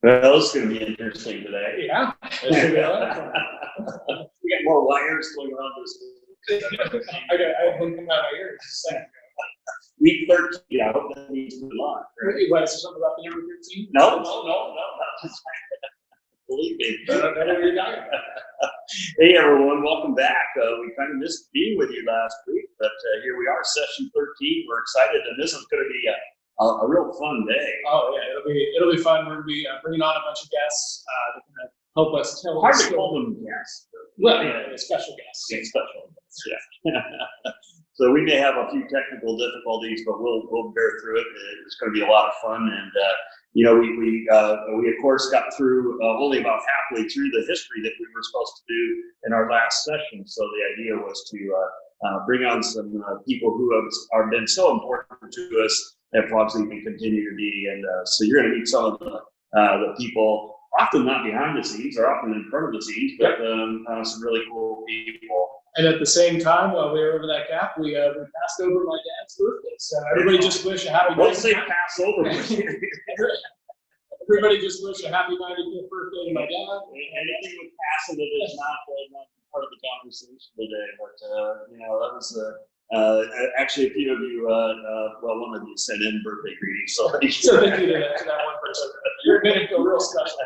Well, it's going to be interesting today. Yeah, it's going to be a lot of fun. We got more wires going around this. I have one coming out of my ears. Week 13. Yeah, I hope that means good luck. Right? What, is there something about the number 13? No. Believe me. Hey everyone, welcome back. We kind of missed being with you last week, but here we are, session 13. We're excited, and this is going to be a real fun day. Oh yeah, it'll be fun. We're going to be bringing on a bunch of guests that can help us tell. Hard to call them guests. Well, yeah, special guests. Yeah, special guests. Yeah. So we may have a few technical difficulties, but we'll bear through it. It's going to be a lot of fun, and we of course got through only about halfway through the history that we were supposed to do in our last session. So the idea was to bring on some people who have been so important to us at Frogsley and continue to be. And so you're going to meet some of the people, often not behind the scenes, or often in front of the scenes, but some really cool people. And at the same time, while we were over that gap, we passed over my dad's birthday. So everybody just wish a happy. Let's say pass over. Everybody just wish a happy 95th birthday to my dad. Anything with passing it is not part of the conversation today, but that was actually a few of you. One of you sent in birthday greetings, so thank you to that one person. You're going to feel real special.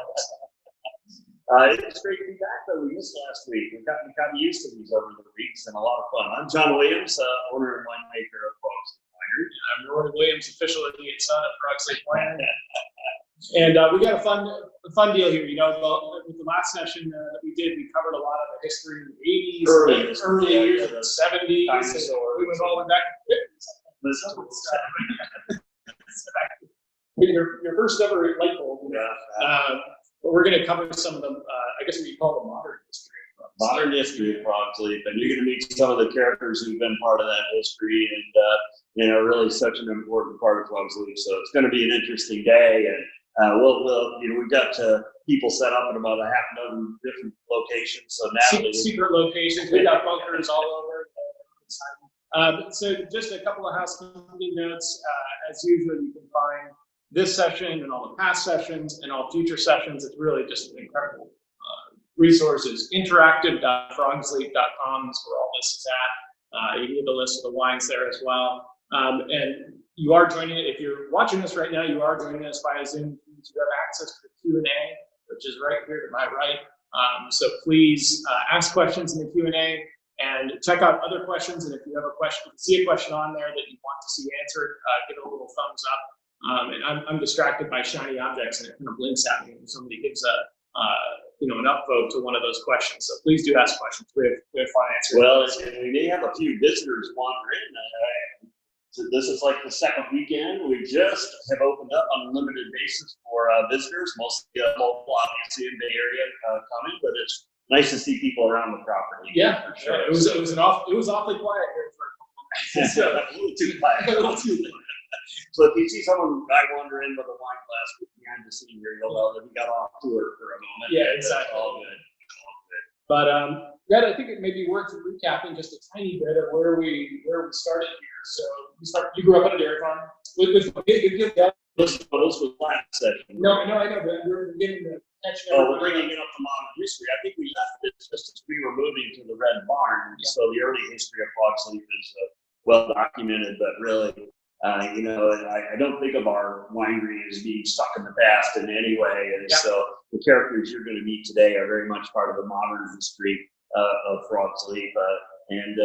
It's great to be back, though. We missed last week. We've gotten used to these over the weeks, and a lot of fun. I'm John Williams, owner and winemaker of Frogsley Winery. I'm Rory Williams, official immediate son of Frogsley Winery. And we got a fun deal here. With the last session that we did, we covered a lot of the history of the 80s, early years of the 70s. We went all the way back to the 50s. Your first ever light bulb. Yeah. But we're going to cover some of the, I guess what you call the modern history. Modern history of Frogsley, and you're going to meet some of the characters who've been part of that history, and really such an important part of Frogsley. So it's going to be an interesting day, and we've got people set up in about a half dozen different locations. So Natalie, secret locations, we got bunkers all over. So just a couple of housekeeping notes. As usual, you can find this session and all the past sessions and all future sessions. It's really just an incredible resources. Interactive.frogsleep.com is where all this is at. You can get the list of the wines there as well. And you are joining it. If you're watching this right now, you are joining us via Zoom. You have access to the Q&A, which is right here to my right. So please ask questions in the Q&A and check out other questions. And if you have a question, see a question on there that you want to see answered, give it a little thumbs up. And I'm distracted by shiny objects, and it kind of blinks at me when somebody gives an upvote to one of those questions. So please do ask questions. We have fun answering. Well, we may have a few visitors wander in. So this is like the second weekend. We just have opened up on a limited basis for visitors, mostly local, obviously in the Area coming, but it's nice to see people around the property. Yeah, for sure. It was awfully quiet here for a couple of minutes. A little too quiet. So if you see someone wander in with a wine glass behind the scene here, you'll know that we got off tour for a moment. Yeah, exactly. All good. But I think it may be worth recapping just a tiny bit of where we started here. So you grew up on a dairy farm. This was last session. No, I know, but we're getting the catching up. We're bringing it up to modern history. I think we left it just as we were moving to the Red Barn. Yeah. So the early history of Frogsley is well documented, but really. I don't think of our winery as being stuck in the past in any way. And so the characters you're going to meet today are very much part of the modern history of Frogsley, and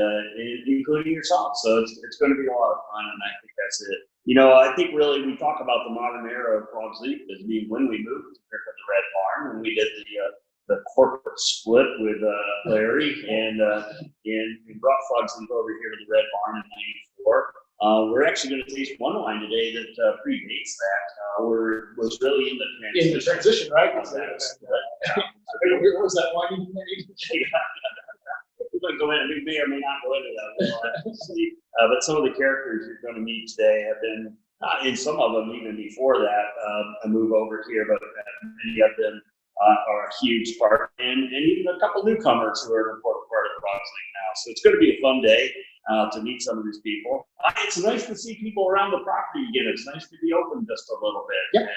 including yourself. So it's going to be a lot of fun, and I think that's it. I think really we talk about the modern era of Frogsley as being when we moved to the Red Barn, when we did the corporate split with Larry and brought Frogsley over here to the Red Barn in '94. We're actually going to taste one wine today that predates that. Was really in the transition. In the transition, right? What was that wine you made? We may or may not go into that. But some of the characters you're going to meet today have been, and some of them even before that, a move over here, but many of them are a huge part, and even a couple newcomers who are an important part of the Frogsley now. So it's going to be a fun day. To meet some of these people. It's nice to see people around the property again. It's nice to be open just a little bit. Yep.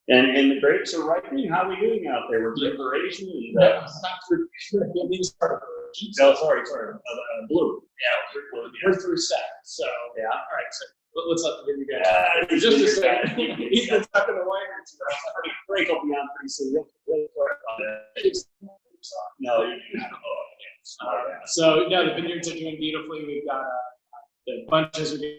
And the grapes are ripening. How are we doing out there? We're doing duration and Not for no, sorry, blue. Yeah, we're through set. So Yeah. All right. So let's let the video guys. Just a second. He's been stuck in the winery. Break will be on pretty soon. Real quick. No. So yeah, the vineyards are doing beautifully. We've got the bunches are doing.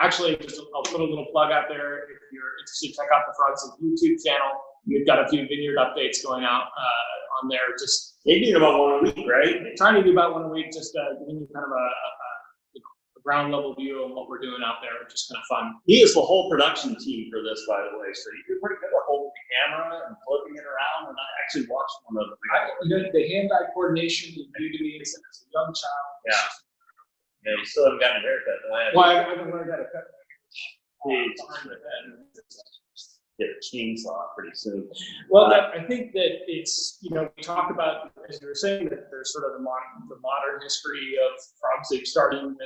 Actually, I'll put a little plug out there. If you're interested, check out the Frogs YouTube channel. We've got a few vineyard updates going out on there. Just they do about one a week, right? Trying to do about one a week, just giving you kind of a ground level view of what we're doing out there, which is kind of fun. He is the whole production team for this, by the way. So you're pretty good at holding the camera and flipping it around. And I actually watched one of them. The hand-eye coordination is new to me as a young child. Yeah. Yeah, you still haven't gotten a haircut. Well, I haven't learned how to cut. Get a chainsaw pretty soon. Well, I think that it's, we talk about, as you were saying, that there's sort of the modern history of frogs leaf, starting with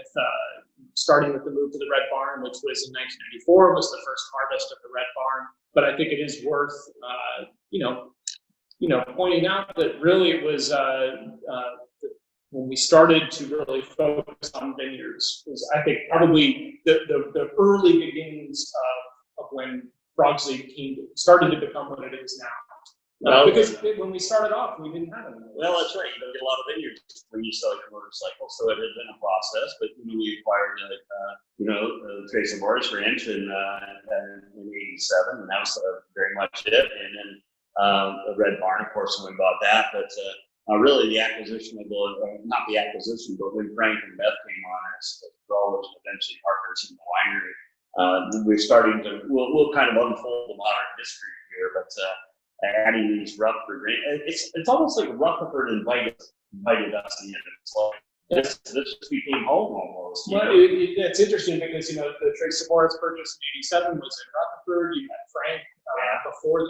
the move to the Red Barn, which was in 1994, was the first harvest of the Red Barn. But I think it is worth, pointing out that really it was when we started to really focus on vineyards, was I think probably the early beginnings of when Frogs Leaf started to become what it is now. Because when we started off, we didn't have any. Well, that's right. You don't get a lot of vineyards when you sell your motorcycle, so it had been a process. But we acquired, the Trace of Morris Ranch in '87, and that was very much it. And then the Red Barn, of course, when we bought that. But really, the acquisition of not the acquisition, but when Frank and Beth came on as growers and eventually partners in the winery. We're starting to, we'll kind of unfold the modern history here, but adding these Rutherford, it's almost like Rutherford invited us in. It's like, this became home almost. Well, it's interesting because, the Trace of Morris purchase in '87 was in Rutherford. You had Frank before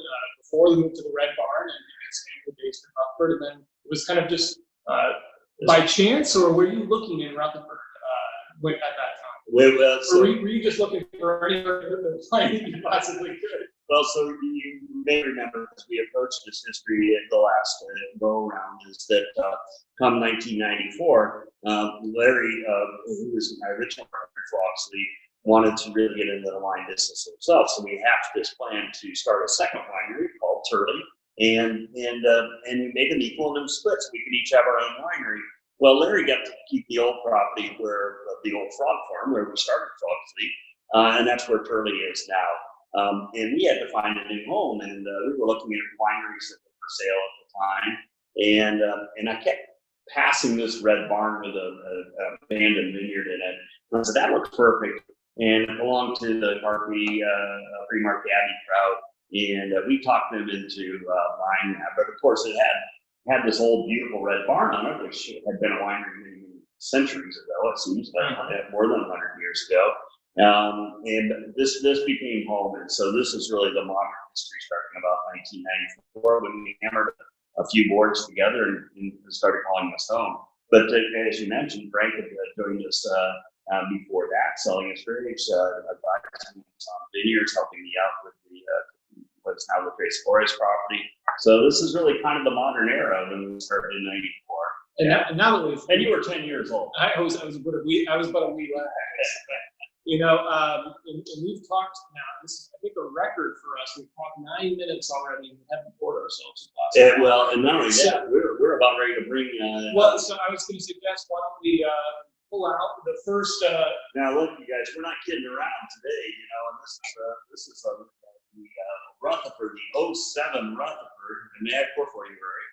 the move to the Red Barn, and Stanford based in Rutherford, and then it was kind of just by chance, or were you looking in Rutherford at that time? Were you just looking for any plant you possibly could? Well, so you may remember, as we approached this history at the last go-around, is that come 1994, Larry, who was my original partner at Frogs Leaf, wanted to really get into the wine business himself. So we hatched this plan to start a second winery called Turley, and we made them equal in them splits. We could each have our own winery. Well, Larry got to keep the old property where the old frog farm where we started Frogs Leaf, and that's where Turley is now. And we had to find a new home, and we were looking at wineries that were for sale at the time. And I kept passing this Red Barn with a abandoned vineyard in it. And I said, that looks perfect. And it belonged to the Freemark Abbey crowd. And we talked them into buying that. But of course, it had this old beautiful Red Barn on it, which had been a winery many centuries ago. It seems like more than 100 years ago. And this became home. And so this is really the modern history starting about 1994 when we hammered a few boards together and started calling us home. But as you mentioned, Frank had joined us before that, selling his grapes, advising on vineyards, helping me out with what's now the Trace Forest property. So this is really kind of the modern era when we started in '94. And now that and you were 10 years old. I was about a wee lad. And we've talked now. This is, I think, a record for us. We've talked 9 minutes already, and we haven't poured ourselves a glass. Well, and not only that, we're about ready to bring. Well, so I was going to suggest, why don't we pull out the first? Now, look, you guys, we're not kidding around today. And this is the Rutherford, the '07 Rutherford, and may I pour for you, Rory?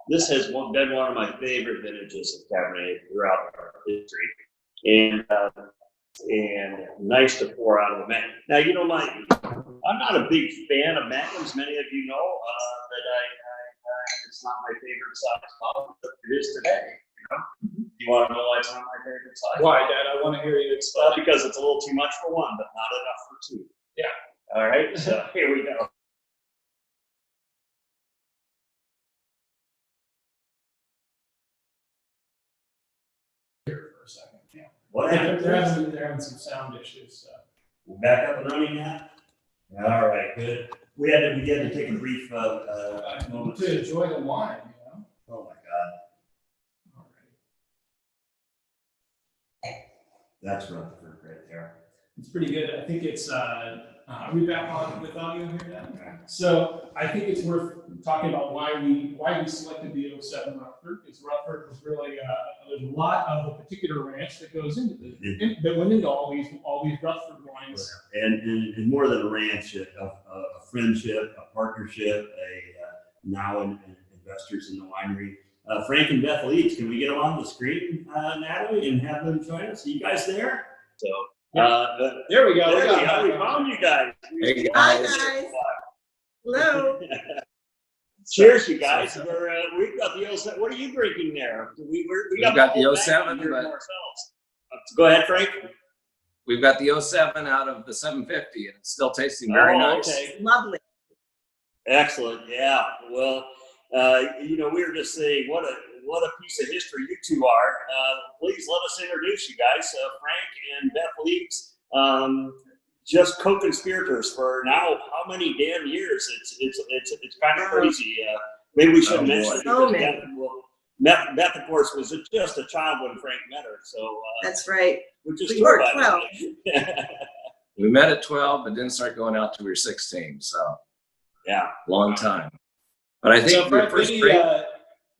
This has been one of my favorite vintages of Cabernet throughout our history, and nice to pour out of the Magnum. Now, I'm not a big fan of Magnums. Many of you know that it's not my favorite size bottle, but it is today. You want to know why it's not my favorite size? Why, Dad? I want to hear you explain. Well, because it's a little too much for one, but not enough for two. Yeah. All right. So here we go. For a second. Yeah. What happened? They're having some sound issues. We're back up and running now? All right, good. we had to take a brief moment to enjoy the wine, Oh my God. That's Rutherford right there. It's pretty good. I think it's, are we back on with audio here now? Okay. So I think it's worth talking about why we selected the 07 Rutherford, because Rutherford was really, there's a lot of a particular ranch that goes into that went into all these Rutherford wines. And more than a ranch, a friendship, a partnership, now investors in the winery. Frank and Beth Leeds, can we get them on the screen, Natalie, and have them join us? Are you guys there? So, there we go. We found you guys. Hey, guys. Hi, guys. Hello. Cheers, you guys. We've got the 07. What are you drinking there? We got the 07, but go ahead, Frank. we've got the 07 out of the 750, and it's still tasting very nice. Okay. Lovely. Excellent. Yeah. Well, we were just saying what a piece of history you two are. Please let us introduce you guys. Frank and Beth Leeds, just co-conspirators for now how many damn years? It's kind of crazy. Maybe we should mention it because Beth, of course, was just a child when Frank met her. So That's right. We were 12. We met at 12, but didn't start going out till we were 16. So yeah, long time. But I think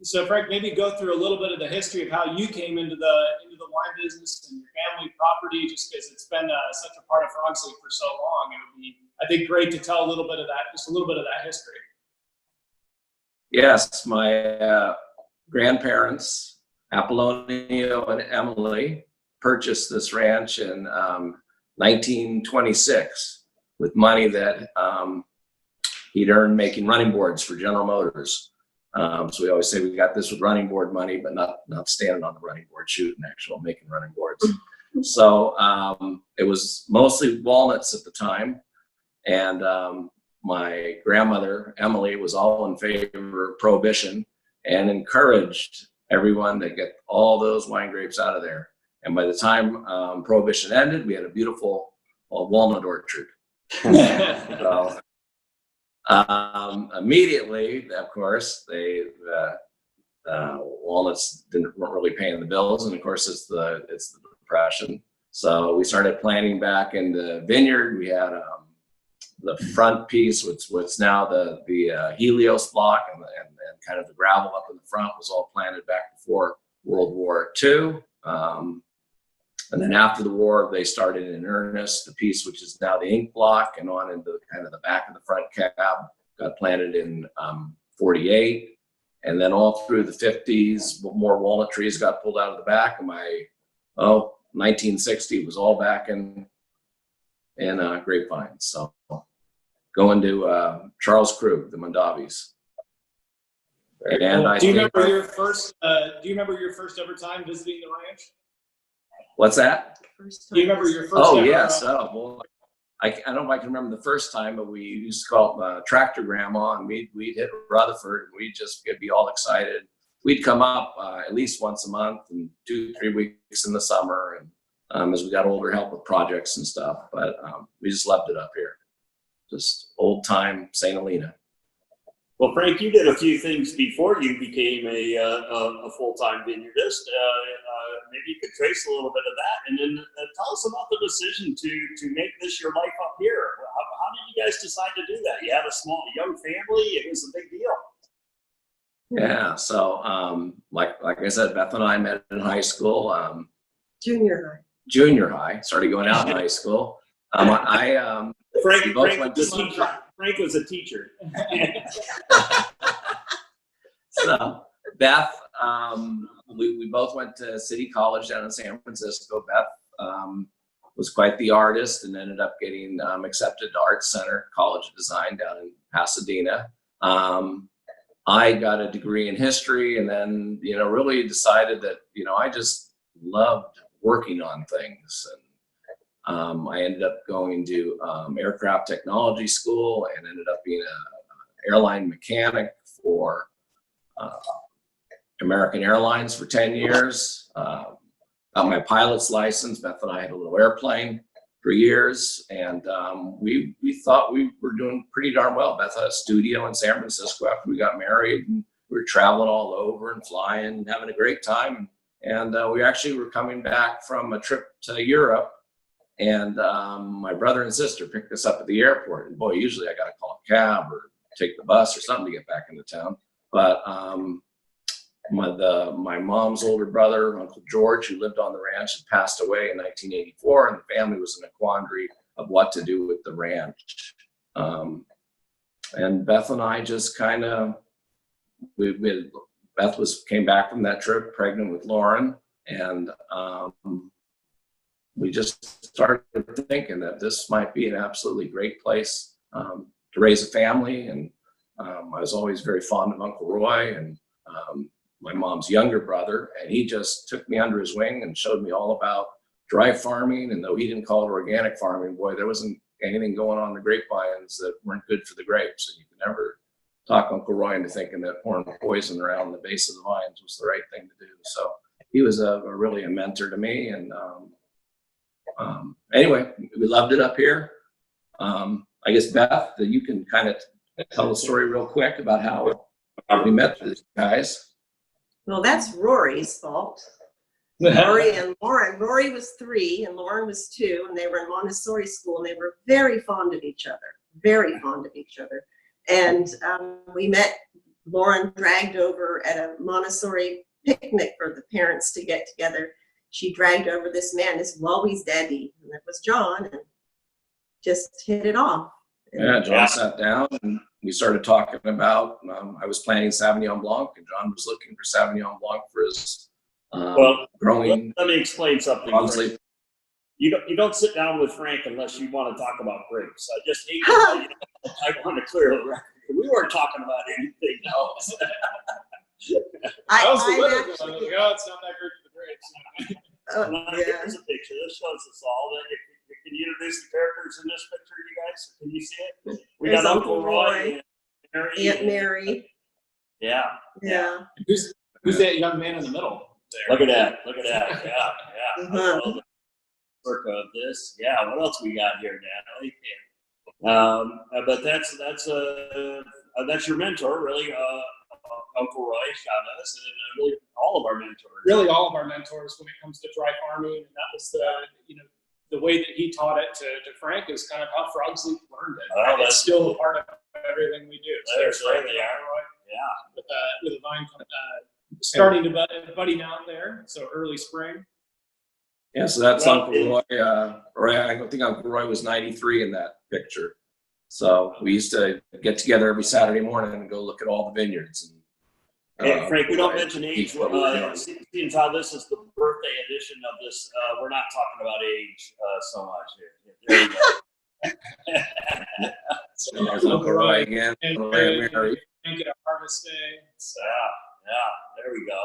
so Frank, maybe go through a little bit of the history of how you came into the wine business and your family property, just because it's been such a part of Frogsley for so long. It would be, I think, great to tell a little bit of that history. Yes, my grandparents, Apollonio and Emily, purchased this ranch in 1926 with money that he'd earned making running boards for General Motors. So we always say we got this with running board money, but not standing on the running board, shooting making running boards. So it was mostly walnuts at the time. And my grandmother, Emily, was all in favor of prohibition and encouraged everyone to get all those wine grapes out of there. And by the time prohibition ended, we had a beautiful walnut orchard. So, immediately, of course, walnuts weren't really paying the bills, and of course, it's the Depression. So we started planting back in the vineyard. We had the front piece, what's now the Helios block, and kind of the gravel up in the front was all planted back before World War II. And then after the war, they started in earnest. The piece, which is now the ink block, and on into kind of the back of the front cab, got planted in 48. And then all through the 50s, more walnut trees got pulled out of the back. And 1960 was all back in grapevines. So going to Charles Krug, the Mondavis. And do you remember your first ever time visiting the ranch? What's that? Do you remember your first? Oh, yes. Well, I don't know if I can remember the first time, but we used to call it Tractor Grandma, and we'd hit Rutherford, and we'd just be all excited. We'd come up at least once a month and 2-3 weeks in the summer, and as we got older, help with projects and stuff. But we just loved it up here. Just old time St. Helena. Well, Frank, you did a few things before you became a full-time vineyardist. Maybe you could trace a little bit of that, and then tell us about the decision to make this your life up here. How did you guys decide to do that? You had a young family. It was a big deal. Yeah. So, like I said, Beth and I met in high school. Junior high. Started going out in high school. Frank was a teacher. So Beth, we both went to City College down in San Francisco. Beth was quite the artist and ended up getting accepted to Art Center College of Design down in Pasadena. I got a degree in history, and then really decided that I just loved working on things. And I ended up going to aircraft technology school and ended up being an airline mechanic for American Airlines for 10 years. Got my pilot's license. Beth and I had a little airplane. for years, and we thought we were doing pretty darn well. Beth had a studio in San Francisco after we got married, and we were traveling all over and flying and having a great time. And we actually were coming back from a trip to Europe, and my brother and sister picked us up at the airport. And boy, usually I got to call a cab or take the bus or something to get back into town. But my mom's older brother, Uncle George, who lived on the ranch, had passed away in 1984, and the family was in a quandary of what to do with the ranch. And Beth and I just kind of, Beth came back from that trip pregnant with Lauren, and we just started thinking that this might be an absolutely great place to raise a family. And I was always very fond of Uncle Roy and my mom's younger brother, and he just took me under his wing and showed me all about dry farming. And though he didn't call it organic farming, boy, there wasn't anything going on in the grapevines that weren't good for the grapes. And you could never talk Uncle Roy into thinking that pouring poison around the base of the vines was the right thing to do. So he was really a mentor to me. And anyway, we loved it up here. I guess, Beth, that you can kind of tell the story real quick about how we met these guys. Well, that's Rory's fault. Rory and Lauren. Rory was 3 and Lauren was 2, and they were in Montessori school, and they were very fond of each other, very fond of each other. And we met, Lauren dragged over at a Montessori picnic for the parents to get together. She dragged over this man, this Wally's daddy, and it was John, and just hit it off. Yeah, John sat down and we started talking about, I was planting Sauvignon Blanc, and John was looking for Sauvignon Blanc for his growing. Let me explain something. You don't sit down with Frank unless you want to talk about grapes. I just hate I want to clear the record. We weren't talking about anything else. How's the weather going? It's not that great for the grapes. Here's a picture. This shows us all. Can you introduce the characters in this picture, you guys? Can you see it? We There's got Uncle Roy, and Mary, Aunt Mary. Yeah. Who's that young man in the middle there? Look at that. Yeah. Uh-huh. Work of this. Yeah. What else we got here, Natalie? But that's your mentor, really, Uncle Roy Chavez, and really all of our mentors. Really, all of our mentors when it comes to dry farming, and that was the way that he taught it to Frank is kind of how Frogs Leap learned it. Oh, it's still a part of everything we do. So There Frank they are. Roy, with a vine starting to budding out there, so early spring. Yeah, so that's Uncle Roy. I think Uncle Roy was 93 in that picture. So we used to get together every Saturday morning and go look at all the vineyards. And Frank, we don't mention age. Seems how this is the birthday edition of this. We're not talking about age so much here. There you go. So there's Uncle Roy again. And Mary. Frank at Harvest Day. Yeah. There we go.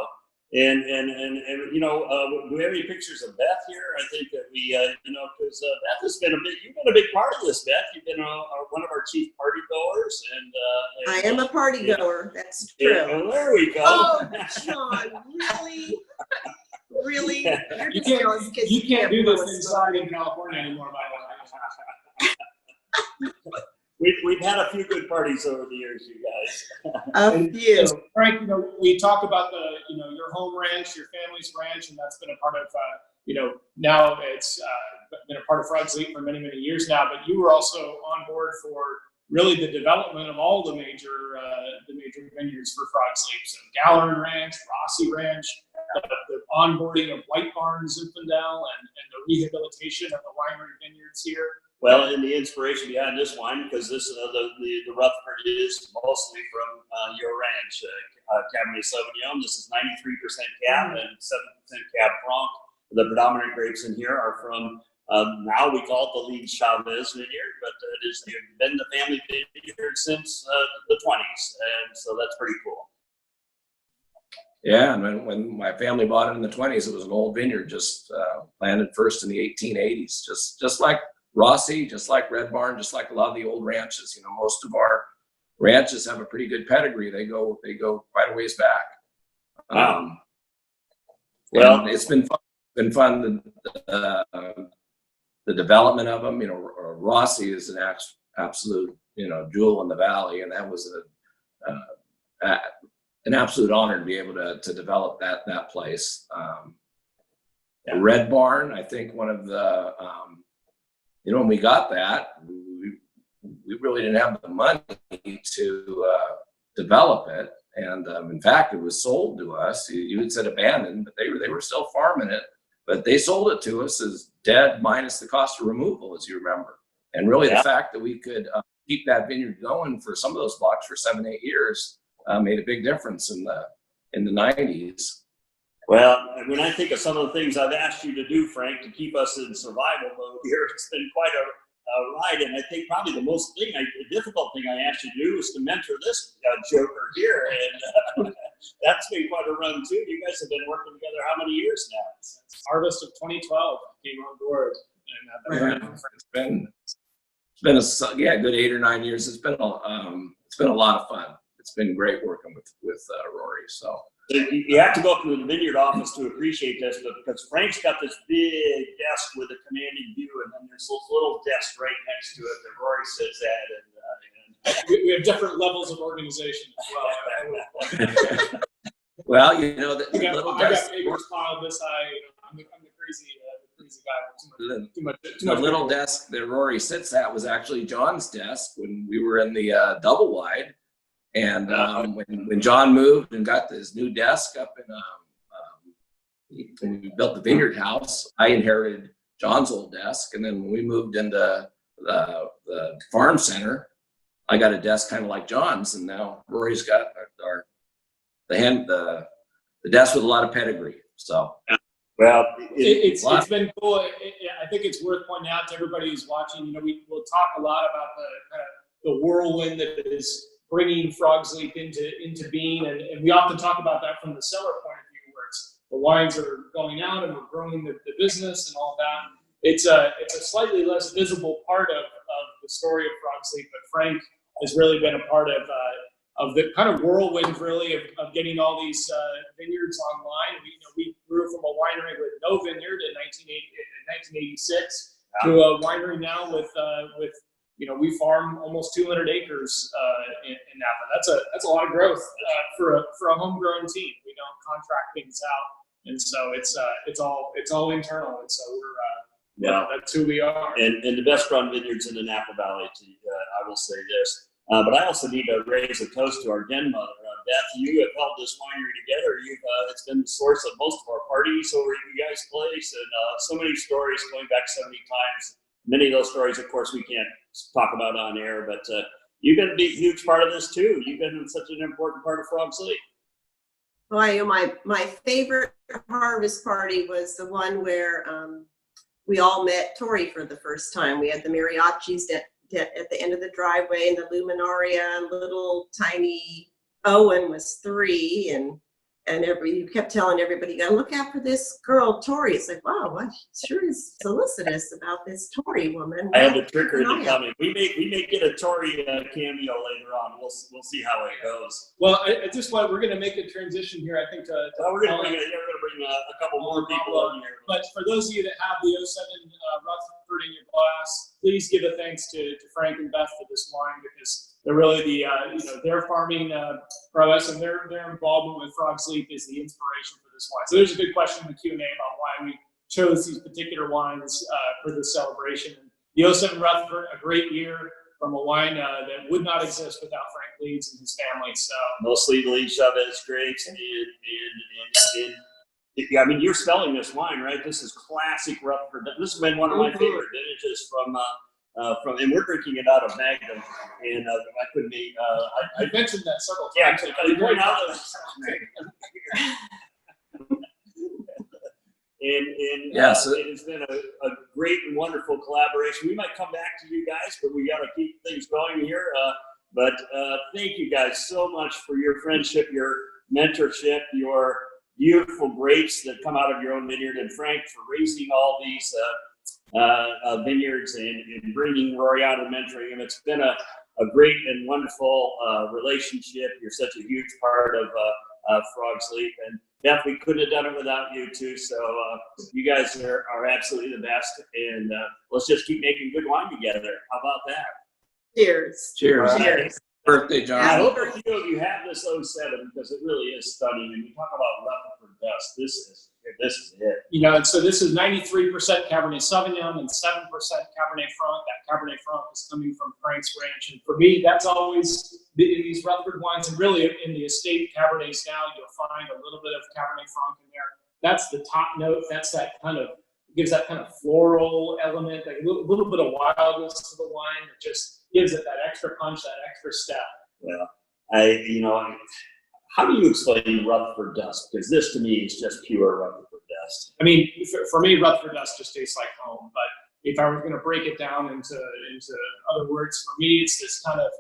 And do we have any pictures of Beth here? I think that we, because Beth has been you've been a big part of this, Beth. You've been one of our chief party goers. And I am a party goer. That's true. Well, there we go. Oh, John, really? You're You just jealous can't, 'cause you can't do blow this a inside smoke. in California anymore, by the way. We've had a few good parties over the years, you guys. A few. Frank, we talk about your home ranch, your family's ranch, and that's been a part of, now it's been a part of Frogs Leap for many, many years now, but you were also on board for really the development of all the major vineyards for Frogs Leap. So Gallern Ranch, Rossi Ranch, the onboarding of White Barn, Zinfandel, and the rehabilitation of the winery vineyards here. Well, and the inspiration behind this wine, because this the Rutherford is mostly from your ranch, Cabernet Sauvignon. This is 93% Cab and 7% Cab Franc. The predominant grapes in here are from now we call it the Leeds Chavez Vineyard, but it has been the family vineyard since the 20s, and so that's pretty cool. Yeah, and when my family bought it in the 20s, it was an old vineyard, just planted first in the 1880s, just like Rossi, just like Red Barn, just like a lot of the old ranches. Most of our ranches have a pretty good pedigree. They go quite a ways back. Well, it's been fun the development of them. Rossi is an absolute, jewel in the valley, and that was an absolute honor to be able to develop that place. The Red Barn, I think one of the, when we got that, we really didn't have the money to develop it. And in fact, it was sold to us. You had said abandoned, but they were still farming it. But they sold it to us as dead minus the cost of removal, as you remember. And really the fact that we could keep that vineyard going for some of those blocks for 7-8 years made a big difference in the 90s. Well, when I think of some of the things I've asked you to do, Frank, to keep us in survival mode here, it's been quite a ride. And I think probably the difficult thing I asked you to do is to mentor this joker here. And that's been quite a run too. You guys have been working together how many years now? Since harvest of 2012 came on board. And it's been a good 8 or 9 years. It's been a lot of fun. It's been great working with Rory. So you have to go up to the vineyard office to appreciate this, because Frank's got this big desk with a commanding view, and then there's those little desks right next to it that Rory sits at. And we have different levels of organization as well. Well, I got papers piled this high. I'm the crazy guy with too much. The little desk that Rory sits at was actually John's desk when we were in the double wide. And when John moved and got this new desk up when we built the vineyard house, I inherited John's old desk. And then when we moved into the farm center, I got a desk kind of like John's. And now Rory's got the desk with a lot of pedigree. So, well, it's been cool. I think it's worth pointing out to everybody who's watching. We'll talk a lot about the whirlwind that is bringing Frog's Leap into being, and we often talk about that from the cellar point of view, where it's the wines are going out and we're growing the business and all that. It's a slightly less visible part of the story of Frog's Leap, but Frank has really been a part of the kind of whirlwind, really, of getting all these vineyards online. We grew from a winery with no vineyard in 1986 to a winery now with we farm almost 200 acres in Napa. That's a lot of growth for a homegrown team. We don't contract things out, and so it's all internal. And so that's who we are. And the best run vineyards in the Napa Valley. I will say this, but I also need to raise a toast to our den mother, Beth. You have held this winery together. It's been the source of most of our parties over at you guys' place, and so many stories going back so many times. Many of those stories, of course, we can't talk about on air, but you've been a huge part of this too. You've been such an important part of Frog's Leap. Well, my favorite harvest party was the one where we all met Tori for the first time. We had the mariachis at the end of the driveway, and the luminaria. Little tiny Owen was 3, and you kept telling everybody, you gotta look out for this girl, Tori. It's like, wow, she sure is solicitous about this Tori woman. I had to trick her into coming. We may get a Tori cameo later on. We'll see how it goes. Well, we're going to make a transition here. I think we're going to bring a couple more people on here. But for those of you that have the 07 Rutherford in your glass, please give a thanks to Frank and Beth for this wine, because they're really their farming prowess and their involvement with Frog's Leap is the inspiration for this wine. So there's a good question in the Q&A about why we chose these particular wines for this celebration. The 07 Rutherford, a great year from a wine that would not exist without Frank Leeds and his family. So mostly Lee Chavez grapes, and I mean, you're smelling this wine, right? This is classic Rutherford. This has been one of my favorite vintages from, and we're drinking it out of Magnum, and I couldn't be. I mentioned that several times. Yeah, going out of. So it has been a great and wonderful collaboration. We might come back to you guys, but we got to keep things going here. But thank you guys so much for your friendship, your mentorship, your beautiful grapes that come out of your own vineyard, and Frank for raising all these vineyards and bringing Rory out and mentoring him. It's been a great and wonderful relationship. You're such a huge part of Frog's Leap, and definitely couldn't have done it without you two. So you guys are absolutely the best, and let's just keep making good wine together. How about that? Cheers. Cheers. All right. Cheers. Birthday, John. I hope a few of you have this 07 because it really is stunning. And you talk about Rutherford dust. This is it. You know, and so this is 93% Cabernet Sauvignon and 7% Cabernet Franc. That Cabernet Franc is coming from Frank's Ranch. And for me, that's always in these Rutherford wines, and really in the estate Cabernets now, you'll find a little bit of Cabernet Franc in there. That's the top note. That's that kind of, gives that kind of floral element, like a little bit of wildness to the wine that just gives it that extra punch, that extra step. Well, how do you explain Rutherford dust? Because this to me is just pure Rutherford dust. I mean, for me, Rutherford dust just tastes like home. But if I were going to break it down into other words, for me, it's this kind of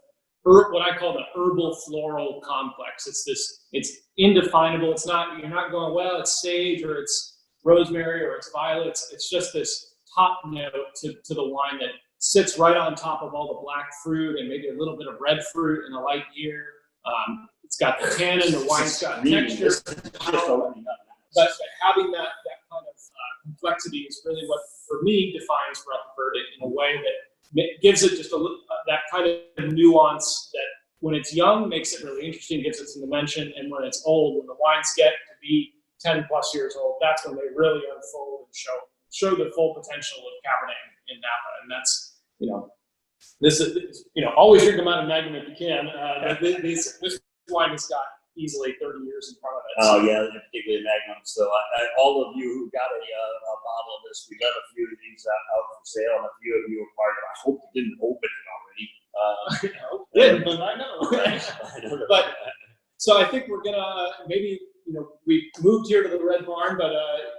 what I call the herbal floral complex. It's indefinable. It's not, you're not going, well, it's sage or it's rosemary or it's violets. It's just this top note to the wine that sits right on top of all the black fruit and maybe a little bit of red fruit and a light year. It's got the tannin, the wine's got texture. But having that kind of complexity is really what, for me, defines Rutherford in a way that gives it just that kind of nuance that when it's young makes it really interesting, gives it some dimension, and when it's old, when the wines get to be 10 plus years old, that's when they really unfold and show the full potential of Cabernet in Napa. And that's, this is, always drink them out of magnum if you can. This wine has got easily 30 years in front of it. Oh yeah, particularly Magnum. So all of you who got a bottle of this, we got a few of these out for sale, and a few of you acquired them. I hope you didn't open it already. But I know. But so I think we're gonna maybe we moved here to the Red Barn, but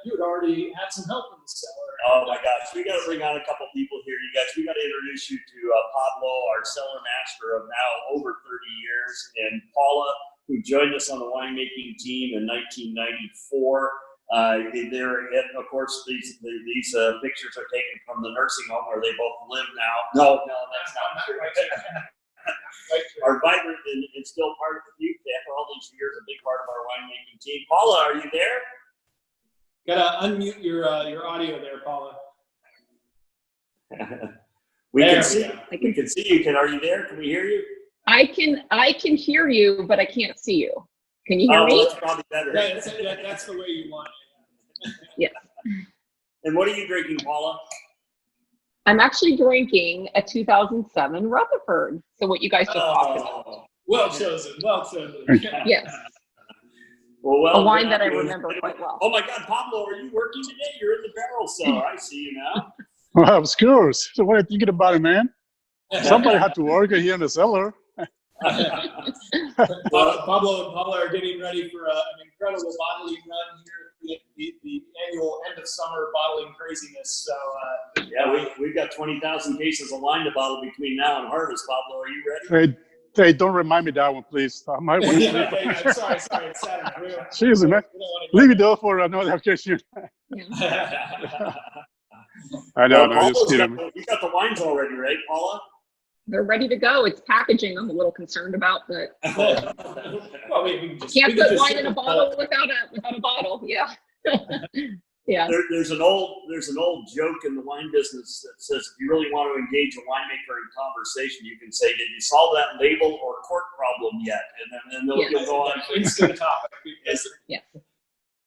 you had already had some help in the cellar. Oh my gosh, we got to bring on a couple people here, you guys. We got to introduce you to Pablo, our cellar master of now over 30 years, and Paula, who joined us on the winemaking team in 1994. Of course, these pictures are taken from the nursing home where they both live now. No, that's not true. Are vibrant and still part of the youth after all these years, a big part of our winemaking team. Paula, are you there? Gotta unmute your audio there, Paula. We can see you. Are you there? Can we hear you? I can hear you, but I can't see you. Can you hear me? That's probably better. That's the way you want it. Yes. And what are you drinking, Paula? I'm actually drinking a 2007 Rutherford. So what you guys just talked about. Well chosen. Yes. Well, a wine that I remember quite well. Oh my God, Pablo, are you working today? You're in the barrel cellar. I see you now. Well, of course. So what are you thinking about it, man? Somebody had to work here in the cellar. Pablo and Paula are getting ready for an incredible bottling run here, the annual end of summer bottling craziness. So yeah, we've got 20,000 cases of wine to bottle between now and harvest. Pablo, are you ready? Hey, don't remind me that one, please. I might want to sleep. Sorry, it's Saturday. Jeez, man. Leave it there for another occasion. I know, Well, just kidding. You got the wines already, right, Paula? They're ready to go. It's packaging I'm a little concerned about, but well, we can't put wine in a bottle without a bottle. Yeah. Yeah. There's an old joke in the wine business that says if you really want to engage a winemaker in conversation, you can say, "Did you solve that label or cork problem yet?" And then they'll go on. Instant topic. Yeah.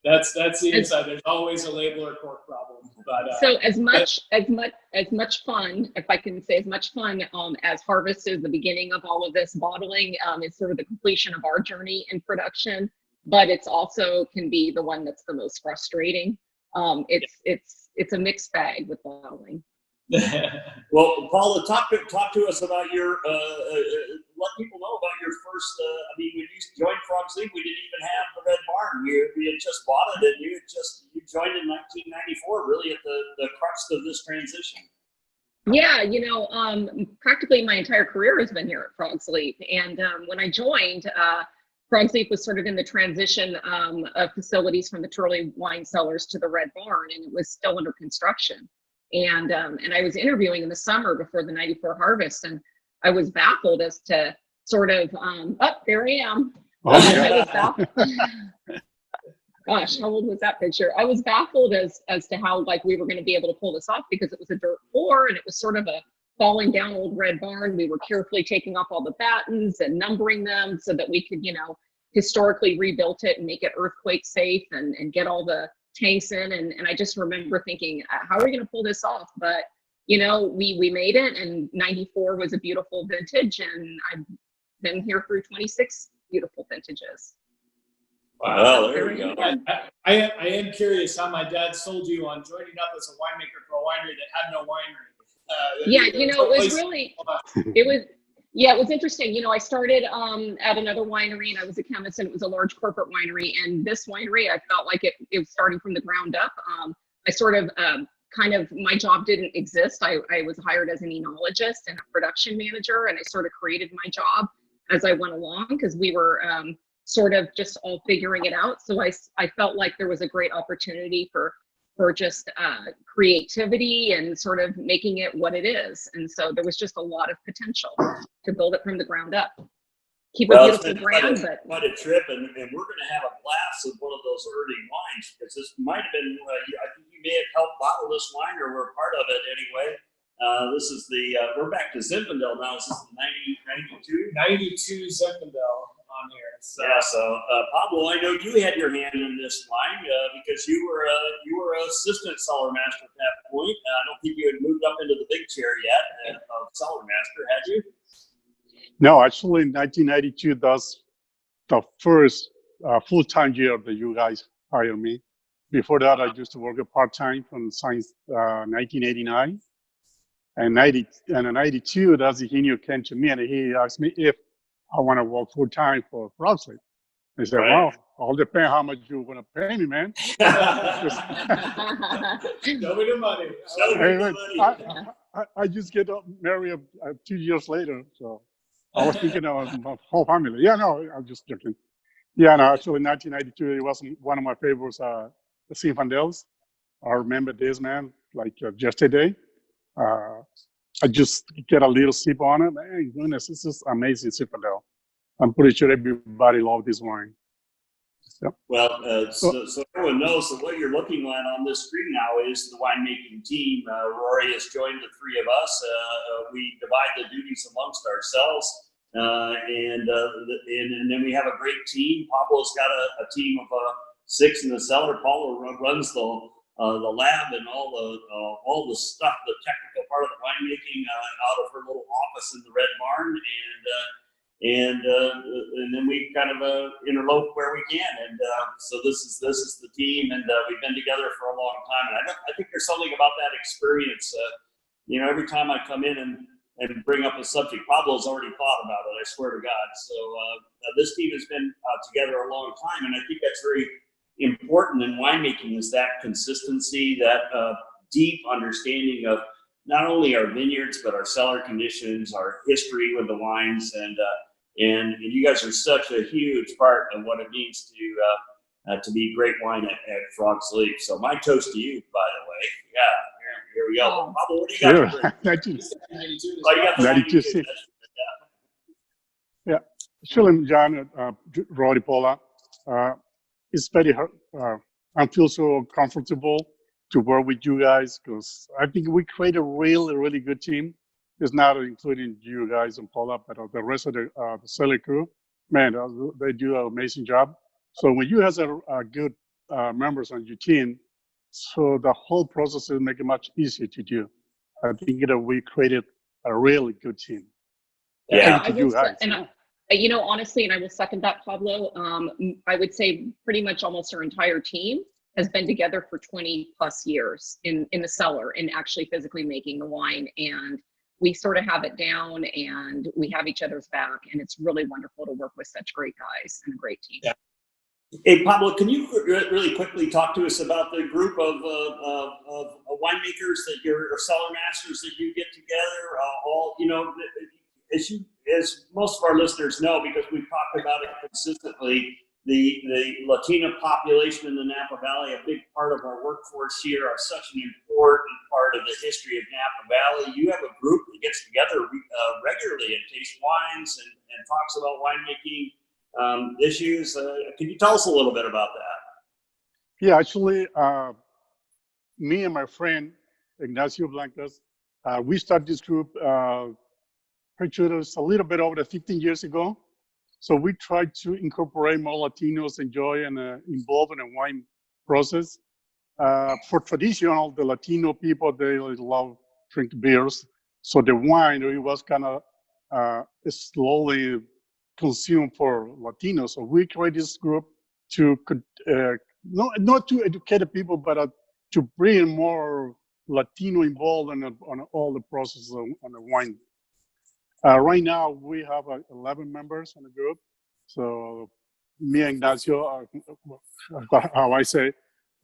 That's the inside. There's always a label or cork problem. But so as much fun, if I can say as much fun as harvest is the beginning of all of this bottling, it's sort of the completion of our journey in production, but it's also can be the one that's the most frustrating. It's a mixed bag with bottling. Well, Paula, talk to us about your let people know about your first. When you joined Frogs Leap, we didn't even have the Red Barn. We had just bought it, and you joined in 1994, really at the crux of this transition. Yeah, practically my entire career has been here at Frogs Leap, and when I joined, Frogs Leap was sort of in the transition of facilities from the Turley wine cellars to the Red Barn, and it was still under construction. And I was interviewing in the summer before the '94 harvest, and I was baffled as to sort of, there I am. Oh, I was baffled. Gosh, how old was that picture? I was baffled as to how like we were going to be able to pull this off because it was a dirt floor and it was sort of a falling down old red barn. We were carefully taking off all the battens and numbering them so that we could, historically rebuilt it and make it earthquake safe and get all the tanks in. And I just remember thinking, how are we going to pull this off? But we made it, and 94 was a beautiful vintage, and I've been here through 26 beautiful vintages. Wow, there you go. I am curious how my dad sold you on joining up as a winemaker for a winery that had no winery. It was interesting. I started at another winery, and I was a chemist, and it was a large corporate winery. And this winery, I felt like it was starting from the ground up. I sort of my job didn't exist. I was hired as an enologist and a production manager, and I sort of created my job as I went along because we were sort of just all figuring it out. So I felt like there was a great opportunity for just creativity and sort of making it what it is. And so there was just a lot of potential to build it from the ground up. Keep a beautiful brand, but quite a trip, and we're going to have a glass of one of those early wines because this might have been. I think you may have helped bottle this wine, or we're part of it anyway. This is we're back to Zinfandel now. This is the 92 Zinfandel on here. So. Yeah, so Pablo, I know you had your hand in this wine because you were an assistant cellar master at that point. I don't think you had moved up into the big chair yet of cellar master, had you? No, actually, 1992, that's the first full-time year that you guys hired me. Before that, I used to work part-time from since 1989. And in 92, that's when he came to me and he asked me if I want to work full-time for Frogsley. I said, Right. well, all depends how much you're going to pay me, man. Show me the money. I just get married 2 years later, so I was thinking of my whole family. Yeah, no, I'm just joking. Yeah, no, actually, 1992, it was one of my favorites, the Zinfandels. I remember this, man, like yesterday. I just get a little sip on it. Man, goodness, this is amazing Zinfandel. I'm pretty sure everybody loves this wine. Yep. Well, so everyone knows that what you're looking at on this screen now is the winemaking team. Rory has joined the three of us. We divide the duties amongst ourselves, and then we have a great team. Pablo's got a team of 6 in the cellar. Paulo runs the lab and all the stuff, the technical part of the winemaking out of her little office in the Red Barn, and then we kind of interlope where we can, and so this is the team, and we've been together for a long time, and I think there's something about that experience. Every time I come in and bring up a subject, Pablo's already thought about it. I swear to God. So this team has been together a long time, and I think that's very important in winemaking, is that consistency, that deep understanding of not only our vineyards but our cellar conditions, our history with the wines, and you guys are such a huge part of what it means to be great wine at Frog's Leap. So my toast to you, by the way. Yeah, here we go. Oh. Pablo, what do you got? Yeah, 92. Yeah, Shilling, John, Rory, Paula. It's very hard. I feel so comfortable to work with you guys because I think we create a really, really good team. It's not including you guys and Paula, but the rest of the cellar crew. Man, they do an amazing job. So when you have a good members on your team, so the whole process will make it much easier to do. I think we created a really good team. Yeah, Honestly, and I will second that, Pablo. I would say pretty much almost our entire team has been together for 20 plus years in the cellar and actually physically making the wine. And we sort of have it down and we have each other's back. And it's really wonderful to work with such great guys and a great team. Yeah. Hey, Pablo, can you really quickly talk to us about the group of winemakers or cellar masters that you get together? As most of our listeners know, because we've talked about it consistently, the Latino population in the Napa Valley, a big part of our workforce here, are such an important part of the history of Napa Valley. You have a group that gets together regularly and tastes wines and talks about winemaking issues. Can you tell us a little bit about that? Yeah, actually, me and my friend Ignacio Blancas, we started this group pretty sure it was a little bit over 15 years ago. So we tried to incorporate more Latinos enjoy and involved in the wine process. For traditional, the Latino people, they love drink beers. So the wine, it was kind of slowly consumed for Latinos. So we created this group to, not to educate the people, but to bring more Latino involved on all the process on the wine. Right now, we have 11 members in the group. So me and Ignacio, how I say,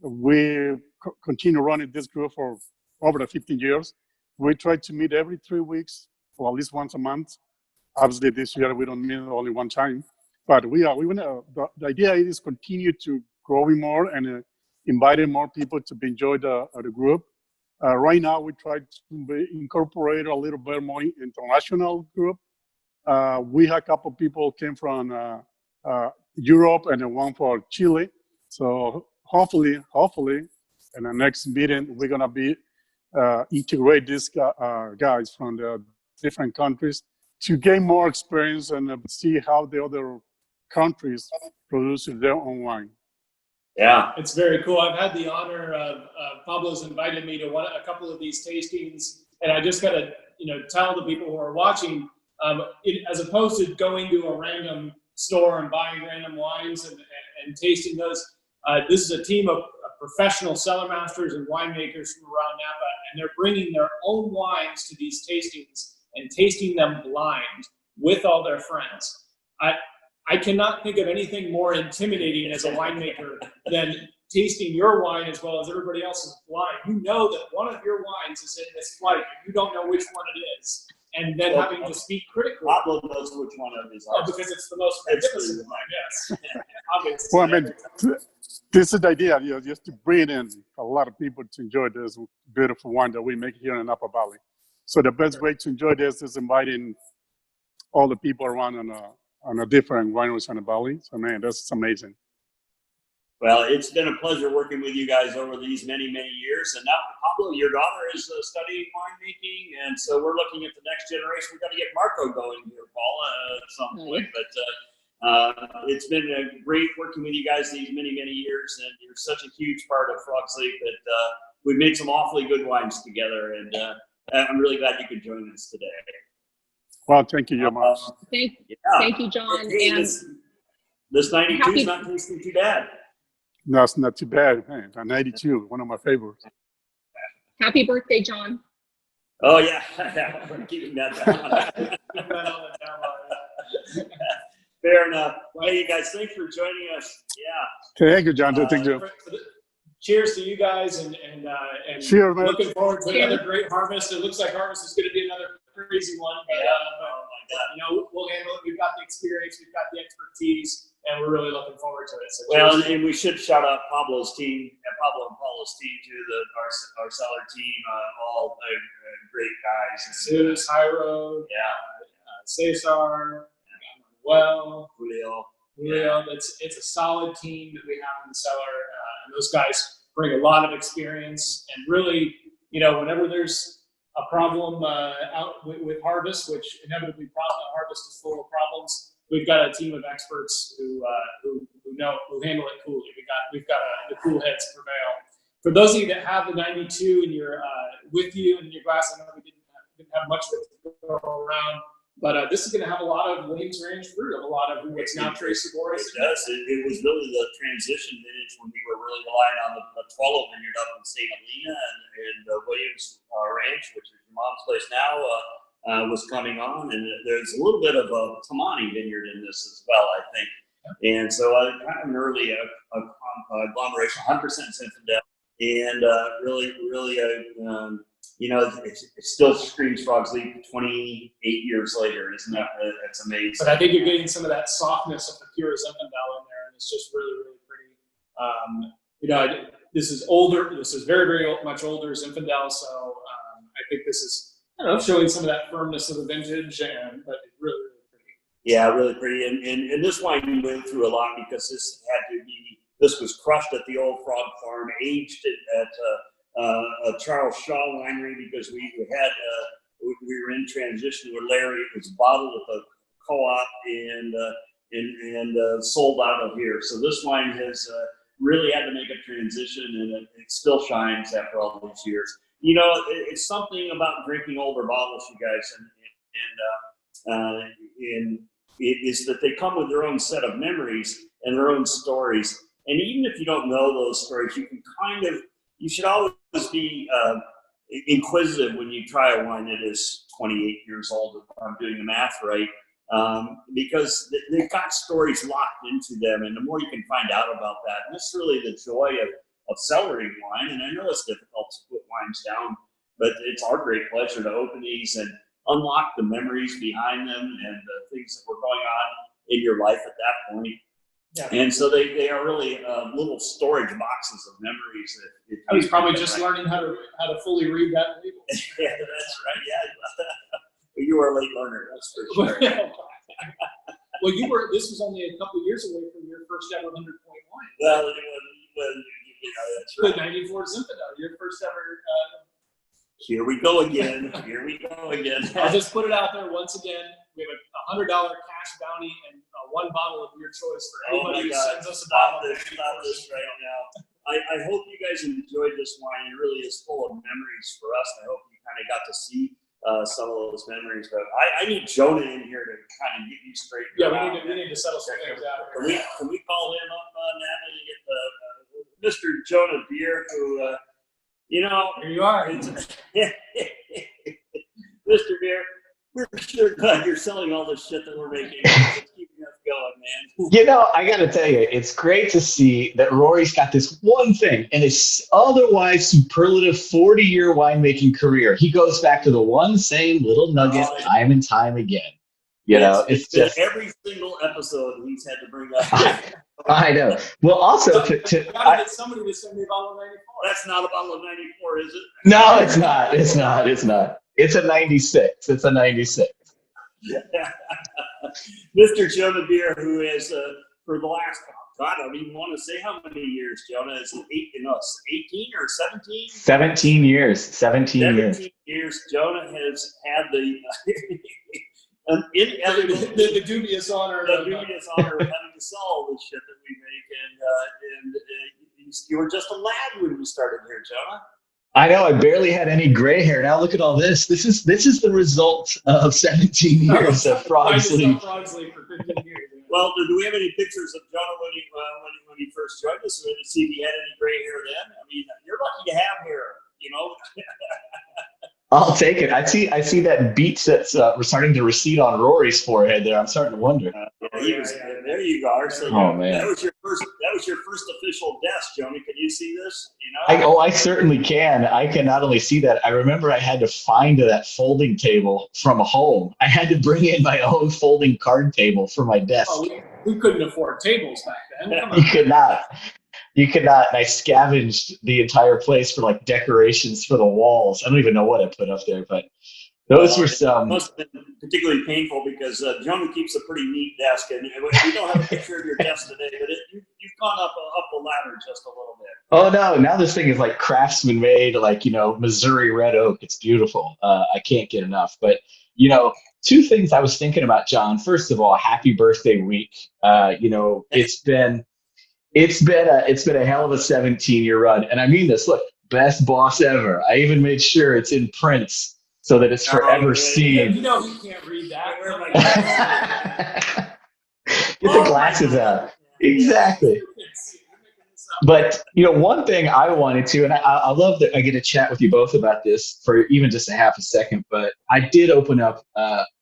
we continue running this group for over the 15 years. We try to meet every 3 weeks, or at least once a month. Obviously, this year we don't meet only one time, but the idea is continue to growing more and inviting more people to enjoy the group. Right now, we try to incorporate a little bit more international group. We had a couple of people came from Europe and then one for Chile. So hopefully, in the next meeting, we're gonna be integrate these guys from the different countries to gain more experience and see how the other countries produce their own wine. Yeah. It's very cool. I've had the honor of Pablo's invited me to a couple of these tastings, and I just gotta tell the people who are watching, as opposed to going to a random store and buying random wines and tasting those, this is a team of professional cellar masters and winemakers from around Napa, and they're bringing their own wines to these tastings and tasting them blind with all their friends. I cannot think of anything more intimidating as a winemaker than tasting your wine as well as everybody else's blind. You know that one of your wines is in this flight, and you don't know which one it is. And then having to speak critically. Pablo knows which one of these are. Because it's the most magnificent wine, yes. Obviously. Well, I mean, this is the idea, just to bring in a lot of people to enjoy this beautiful wine that we make here in Napa Valley. So the best way to enjoy this is inviting all the people around on a different wineries in the valley. So man, that's amazing. Well, it's been a pleasure working with you guys over these many, many years. And now, Pablo, your daughter is studying winemaking, and so we're looking at the next generation. We've got to get Marco going here, Paula, at some point. But it's been great working with you guys these many, many years, and you're such a huge part of Frog Sleep that we've made some awfully good wines together, and I'm really glad you could join us today. Well, thank you very much. Thank you, John. Hey, and this 92 is not tasting too bad. No, it's not too bad. Man, 92, one of my favorites. happy birthday, John. Oh, yeah. We're keeping that down. Fair enough. Well, hey, you guys, thanks for joining us. Yeah. Thank you, John. Thank you. Cheers to you guys, and cheers, man. Looking forward to another great harvest. It looks like harvest is going to be another crazy one, but we'll handle it. We've got the experience, we've got the expertise, and we're really looking forward to it. So well, and we should shout out Pablo's team, Pablo and Paula's team too, our cellar team, all great guys. Sus, Jairo, Cesar, Julio. It's a solid team that we have in the cellar, and those guys bring a lot of experience. And really, whenever there's a problem out with harvest, which inevitably harvest is full of problems, we've got a team of experts who handle it coolly. We've got the cool heads prevail. For those of you that have the 92 and you're with you in your glass, I know we didn't have much of it to go around. But this is going to have a lot of Williams Ranch fruit, a lot of what's now Tracy Boris. It does. It was really the transition vintage when we were really relying on the Twello vineyard up in St. Helena and Williams Ranch, which is your mom's place now, was coming on. And there's a little bit of a Tamani vineyard in this as well, I think. And so kind of an early agglomeration, 100% Zinfandel, and really it still screams Frog Sleep 28 years later, isn't that? It's amazing. But I think you're getting some of that softness of the pure Zinfandel in there, and it's just really, really pretty. This is older. This is very, very much older Zinfandel, so I think this is showing some of that firmness of the vintage, but it's really, really pretty. Yeah, really pretty. And this wine went through a lot because this had to be This was crushed at the old Frog Farm, aged at Charles Shaw Winery because we were in transition with Larry. It was bottled at the co-op and sold out of here. So this wine has really had to make a transition, and it still shines after all these years. You know, it's something about drinking older bottles, you guys, and it is that they come with their own set of memories and their own stories. And even if you don't know those stories, you should always be inquisitive when you try a wine that is 28 years old, if I'm doing the math right, because they've got stories locked into them, and the more you can find out about that, and that's really the joy of cellaring wine. And I know it's difficult to put wines down, but it's our great pleasure to open these and unlock the memories behind them and the things that were going on in your life at that point. Yeah. And so they are really little storage boxes of memories. I was probably just learning how to fully read that label. Yeah, that's right. Yeah, you were a late learner. That's for sure. Well, this was only a couple of years away from your first ever 100-point wine. Well, that's right. The 94 Zinfandel, your first ever. Here we go again. Here we go again. I'll just put it out there once again. We have a $100 cash bounty and one bottle of your choice for anybody who sends us a bottle. Stop this right now. I hope you guys enjoyed this wine. It really is full of memories for us. I hope you kind of got to see some of those memories. But I need Jonah in here to kind of get you straight. Yeah, we need to settle some things out. Can we call him up on that and get Mr. Jonah Beer, who here you are. Mr. Beer, we're sure glad you're selling all this shit that we're making. It's keeping us going, man. You know, I got to tell you, it's great to see that Rory's got this one thing in his otherwise superlative 40-year winemaking career. He goes back to the one same little nugget time and time again. You know, it's just every single episode he's had to bring up. I know. Well, also gotta get somebody to send me a bottle of 94. That's not a bottle of 94, is it? No, it's not. It's not. It's not. It's a 96. It's a 96. Mr. Jonah Beer, who is for the last, God, I don't even want to say how many years, Jonah, is 18 or 17? 17 years. 17 years. Jonah has had the the dubious honor of having to sell all the shit that we make, and you were just a lad when we started here, Jonah. I know. I barely had any gray hair. Now look at all this. This is the result of 17 years of Frog Sleep. For 15 years. Well, do we have any pictures of Jonah when he first joined us, to see if he had any gray hair then? I mean, you're lucky to have hair, you know. I'll take it. I see that beach that's starting to recede on Rory's forehead there. I'm starting to wonder. There you go. So man, that was your first official desk, Jonah. Can you see this? You know? I certainly can. I can not only see that. I remember I had to find that folding table from home. I had to bring in my own folding card table for my desk. Oh, we couldn't afford tables back then. You could not. You could not. And I scavenged the entire place for like decorations for the walls. I don't even know what I put up there, but those were some. It must have been particularly painful because Jonah keeps a pretty neat desk, and we don't have a picture of your desk today, but you've gone up the ladder just a little bit. Oh no! Now this thing is like craftsman made, like Missouri red oak. It's beautiful. I can't get enough. But two things I was thinking about, John. First of all, happy birthday week. It's been a hell of a 17-year run, and I mean this. Look, best boss ever. I even made sure it's in print so that it's forever seen. You know he can't read that. Get the glasses out. Exactly. But one thing I wanted to, and I love that I get to chat with you both about this for even just a half a second. But I did open up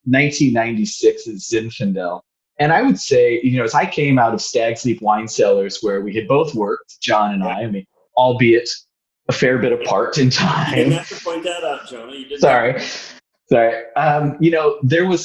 1996's Zinfandel. And I would say, as I came out of Stag Sleep Wine Cellars, where we had both worked, John and I mean, albeit a fair bit apart in time. You didn't have to point that out, Jonah. You didn't. Sorry.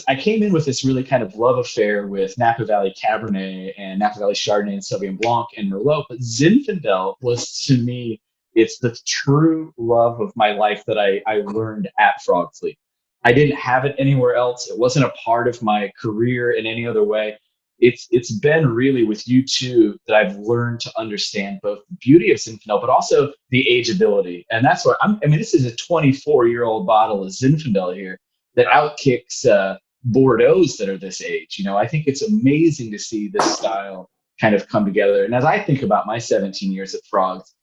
I came in with this really kind of love affair with Napa Valley Cabernet and Napa Valley Chardonnay and Sauvignon Blanc and Merlot. But Zinfandel was, to me, it's the true love of my life that I learned at Frog Sleep. I didn't have it anywhere else. It wasn't a part of my career in any other way. it's been really with you two that I've learned to understand both the beauty of Zinfandel, but also the ageability. And that's what I mean, this is a 24-year-old bottle of Zinfandel here that outkicks Bordeaux's that are this age. You know, I think it's amazing to see this style kind of come together. And as I think about my 17 years at Frogs,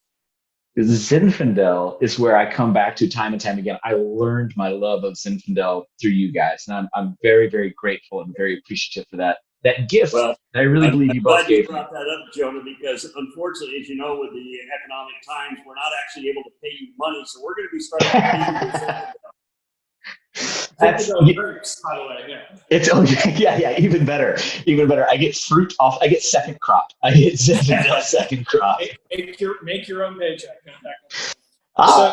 Zinfandel is where I come back to time and time again. I learned my love of Zinfandel through you guys, and I'm very, very grateful and very appreciative for that gift. Well, that I really believe you both glad you gave me. brought that up, Jonah, because unfortunately, as you know, with the economic times, we're not actually able to pay you money, so we're going to be starting to pay you with Zinfandel. That's, Grapes, by the way, yeah. it's yeah, even better. I get fruit off. I get second crop. I get Zinfandel second crop. Make your own paycheck.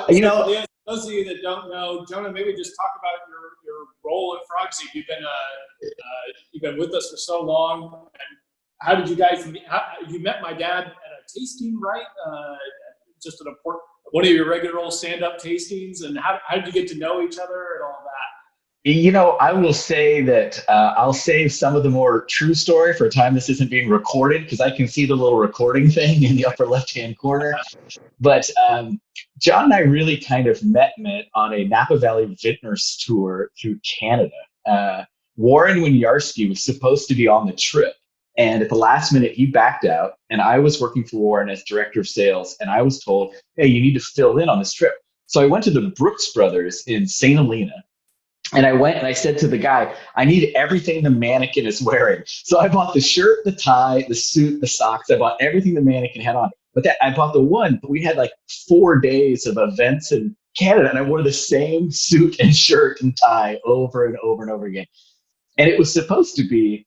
You know, For those of you that don't know, Jonah, maybe just talk about your role at Frogsy. You've been with us for so long. And how did you guys meet? You met my dad at a tasting, right? Just an important one of your regular old stand-up tastings. And how did you get to know each other and all of that? You know, I will say that I'll save some of the more true story for a time this isn't being recorded, because I can see the little recording thing in the upper left-hand corner. But John and I really kind of met on a Napa Valley Vintners tour through Canada. Warren Winiarski was supposed to be on the trip, and at the last minute he backed out, and I was working for Warren as director of sales, and I was told, hey, you need to fill in on this trip. So I went to the Brooks Brothers in St. Helena. And I went and I said to the guy, I need everything the mannequin is wearing. So I bought the shirt, the tie, the suit, the socks. I bought everything the mannequin had on. But I bought the one, but we had like 4 days of events in Canada, and I wore the same suit and shirt and tie over and over and over again. And it was supposed to be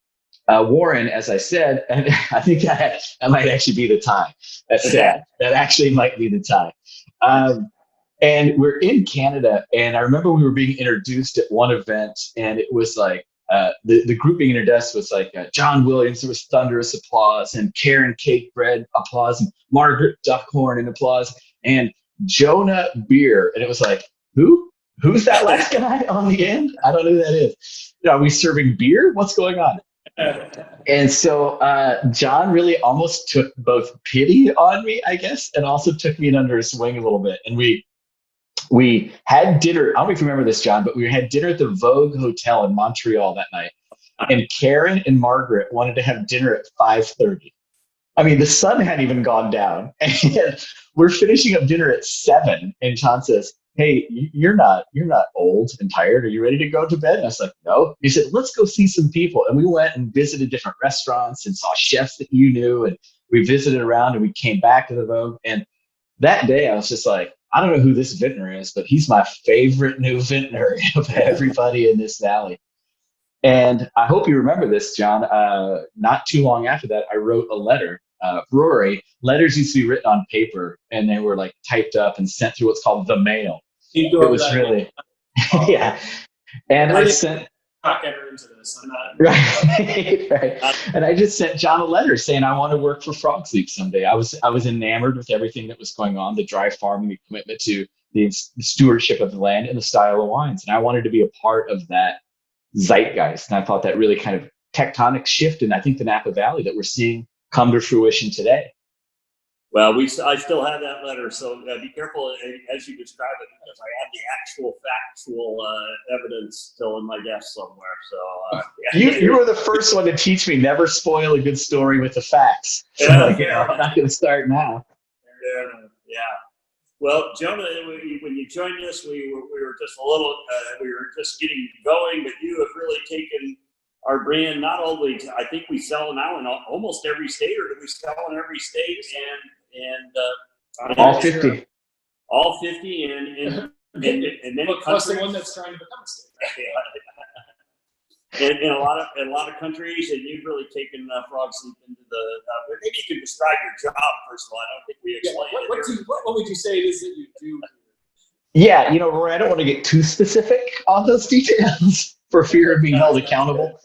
Warren, as I said, and I think that might actually be the tie. That's sad. That actually might be the tie. And we're in Canada, and I remember we were being introduced at one event, and it was like the group being introduced was like John Williams. There was thunderous applause, and Karen Cakebread applause, and Margaret Duckhorn and applause, and Jonah Beer, and it was like, who's that last guy on the end? I don't know who that is. Are we serving beer? What's going on? And so John really almost took both pity on me, I guess, and also took me under his wing a little bit, and we had dinner. I don't know if you remember this, John, but we had dinner at the Vogue Hotel in Montreal that night. And Karen and Margaret wanted to have dinner at 5:30. I mean, the sun hadn't even gone down. And we're finishing up dinner at 7. And John says, hey, you're not old and tired. Are you ready to go to bed? And I was like, no. He said, let's go see some people. And we went and visited different restaurants and saw chefs that you knew. And we visited around, and we came back to the Vogue. And that day I was just like, I don't know who this vintner is, but he's my favorite new vintner of everybody in this valley. And I hope you remember this, John. Not too long after that, I wrote a letter. Rory, letters used to be written on paper, and they were like typed up and sent through what's called the mail. It was really, yeah. And I sent. Not enter into this. I'm not. Right. And I just sent John a letter saying I want to work for Frog Sleep someday. I was enamored with everything that was going on, the dry farming, the commitment to the stewardship of the land, and the style of wines. And I wanted to be a part of that zeitgeist. And I thought that really kind of tectonic shift in, I think, the Napa Valley that we're seeing come to fruition today. Well, I still have that letter, so be careful as you describe it, because I have the actual factual evidence still in my desk somewhere. So you were the first one to teach me never spoil a good story with the facts. So I'm not going to start now. Yeah. Well, Jonah, when you joined us, we were just a little, we were just getting going, but you have really taken our brand. Not only, I think we sell now in almost every state, or do we sell in every state? And all 50. All 50, and many Plus countries. the one that's trying to become a state. In a lot of countries, and you've really taken Frog Sleep into the. Maybe you can describe your job first of all. I don't think we explained it. What would you say it is that you do? Yeah, Rory, I don't want to get too specific on those details for fear of being held accountable.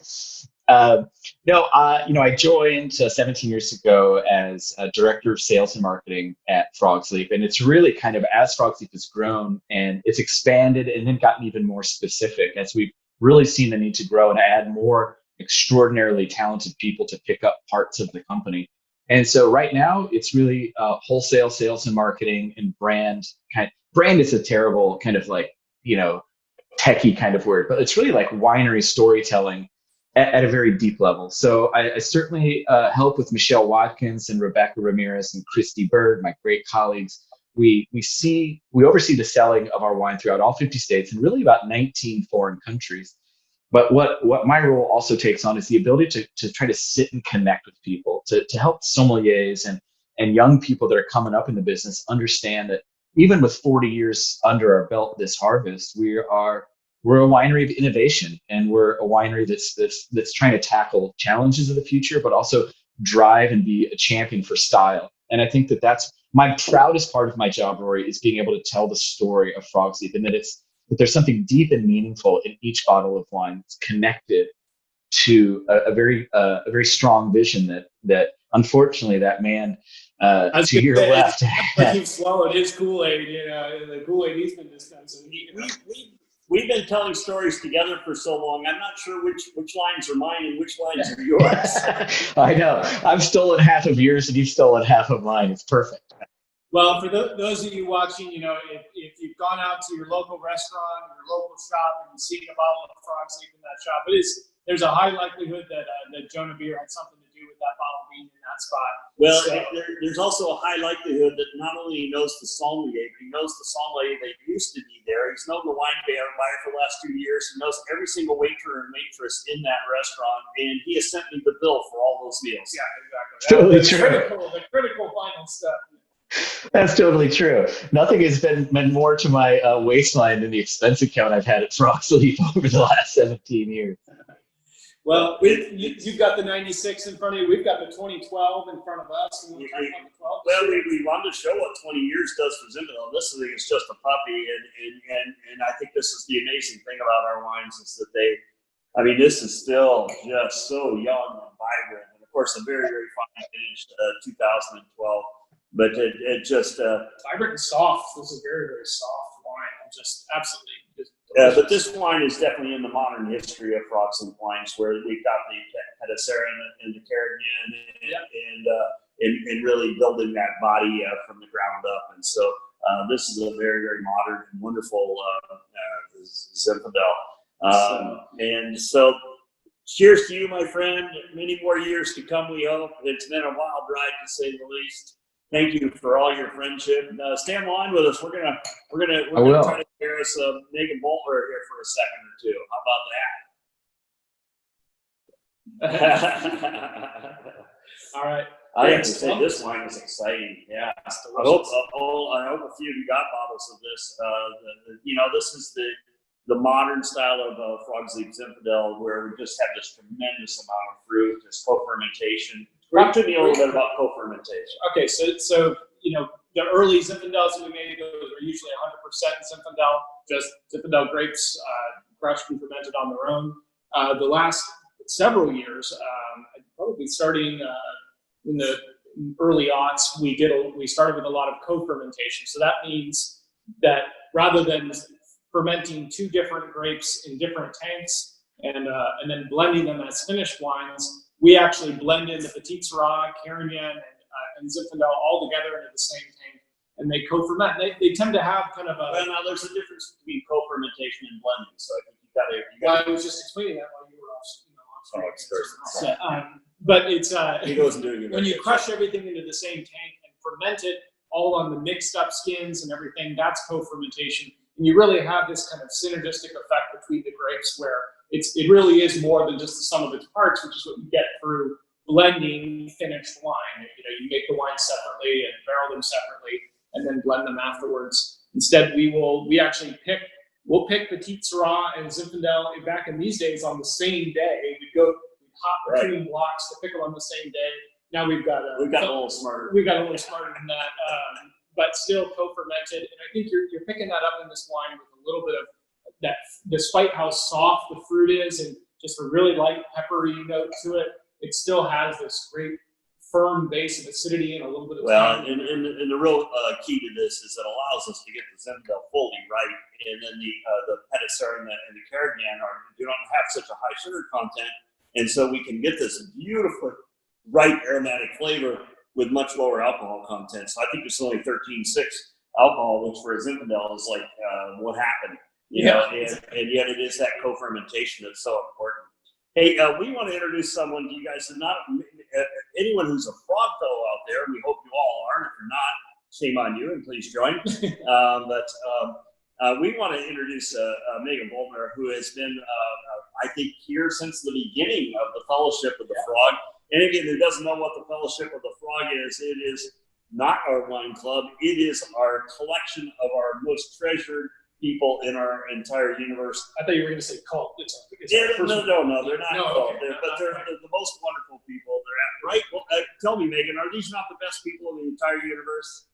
I joined 17 years ago as a director of sales and marketing at Frog Sleep, and it's really kind of, as Frog Sleep has grown and it's expanded and then gotten even more specific as we've really seen the need to grow and add more extraordinarily talented people to pick up parts of the company. And so right now it's really wholesale sales and marketing and brand. Brand is a terrible kind of like, techie kind of word, but it's really like winery storytelling at a very deep level. So I certainly help with Michelle Watkins and Rebecca Ramirez and Christy Bird, my great colleagues. We oversee the selling of our wine throughout all 50 states and really about 19 foreign countries. But what my role also takes on is the ability to try to sit and connect with people, to help sommeliers and young people that are coming up in the business understand that even with 40 years under our belt this harvest, we're a winery of innovation, and we're a winery that's trying to tackle challenges of the future, but also drive and be a champion for style. And I think that's my proudest part of my job, Rory, is being able to tell the story of Frog's Leap, and that there's something deep and meaningful in each bottle of wine that's connected to a very strong vision that unfortunately that man to your left. He swallowed his Kool-Aid, the Kool-Aid he's been dispensing. We've been telling stories together for so long. I'm not sure which lines are mine and which lines are yours. I know. I've stolen half of yours and you've stolen half of mine. It's perfect. Well, for those of you watching, if you've gone out to your local restaurant or your local shop and you've seen a bottle of Frog's Leap in that shop, there's a high likelihood that Jonah Beer had something to do with that bottle being in that spot. Well, there's also a high likelihood that not only he knows the sommelier, but he knows the sommelier that used to be there. He's known the wine buyer for the last 2 years. He knows every single waiter and waitress in that restaurant, and he has sent me the bill for all those meals. Yeah, exactly. Totally true. The critical final step. That's totally true. Nothing has been more to my waistline than the expense account I've had at Frog's Leap over the last 17 years. Well, you've got the 96 in front of you. We've got the 2012 in front of us. Well, we wanted to show what 20 years does for Zinfandel. This thing is just a puppy, and I think this is the amazing thing about our wines is that this is still just so young and vibrant, and of course a very, very fine finish, 2012. But it just vibrant and soft. This is very, very soft wine. Just absolutely. But this wine is definitely in the modern history of Frog's Leap wines, where we've got the Pedicera and the Carignan, and really building that body from the ground up. And so this is a very, very modern and wonderful Zinfandel. And so cheers to you, my friend. Many more years to come, we hope. It's been a wild ride, to say the least. Thank you for all your friendship. Stay on the line with us. We're gonna try to hear us Megan Bolter here for a second or two. How about that? All right. I have to say this wine is exciting. Yeah. I hope a few of you got bottles of this. This is the modern style of Frog's Leap Zinfandel, where we just have this tremendous amount of fruit, this co-fermentation. Talk to me a little bit about co-fermentation. Okay, so the early Zinfandels that we made were usually 100% Zinfandel, just Zinfandel grapes crushed and fermented on their own. The last several years, probably starting in the early aughts, we started with a lot of co-fermentation. So that means that rather than fermenting two different grapes in different tanks and then blending them as finished wines, we actually blend in the Petite Sirah, Carignan, and Zinfandel all together into the same tank, and they co-ferment. They tend to have kind of a... Well, now there's a difference between co-fermentation and blending, so I think you got to... Well, I was just explaining that while you were off. But it's... he goes and doing it. When you crush everything into the same tank and ferment it all on the mixed up skins and everything, that's co-fermentation. And you really have this kind of synergistic effect between the grapes where it really is more than just the sum of its parts, which is what you get through blending finished wine. You make the wine separately and barrel them separately and then blend them afterwards. Instead, we'll pick Petite Sirah and Zinfandel back in these days on the same day. We'd hop between blocks to pick them on the same day. Now we've got a little smarter. We've got a little smarter than that, but still co-fermented. And I think you're picking that up in this wine with a little bit of that, despite how soft the fruit is and just a really light peppery note to it, it still has this great firm base of acidity and a little bit of and the real key to this is it allows us to get the Zinfandel fully right, and then the Pedicera and the Carignan do not have such a high sugar content, And so we can get this beautiful, ripe aromatic flavor with much lower alcohol content. So I think it's only 13.6 alcohol, which for a Zinfandel is like what happened, you know, and yet it is that co-fermentation that's so important. Hey, we want to introduce someone to you guys, and not anyone who's a frog fellow out there. We hope you all are, and if you're not, shame on you, and please join. We want to introduce Megan Boltner, who has been, I think, here since the beginning of the Fellowship of the Frog. And again, who doesn't know what the Fellowship of the Frog is, it is not our wine club. It is our collection of our most treasured people in our entire universe. I thought you were going to say cult. No, they're not cult. Okay. They're the most wonderful people. They're right. Well, tell me, Megan, are these not the best people in the entire universe?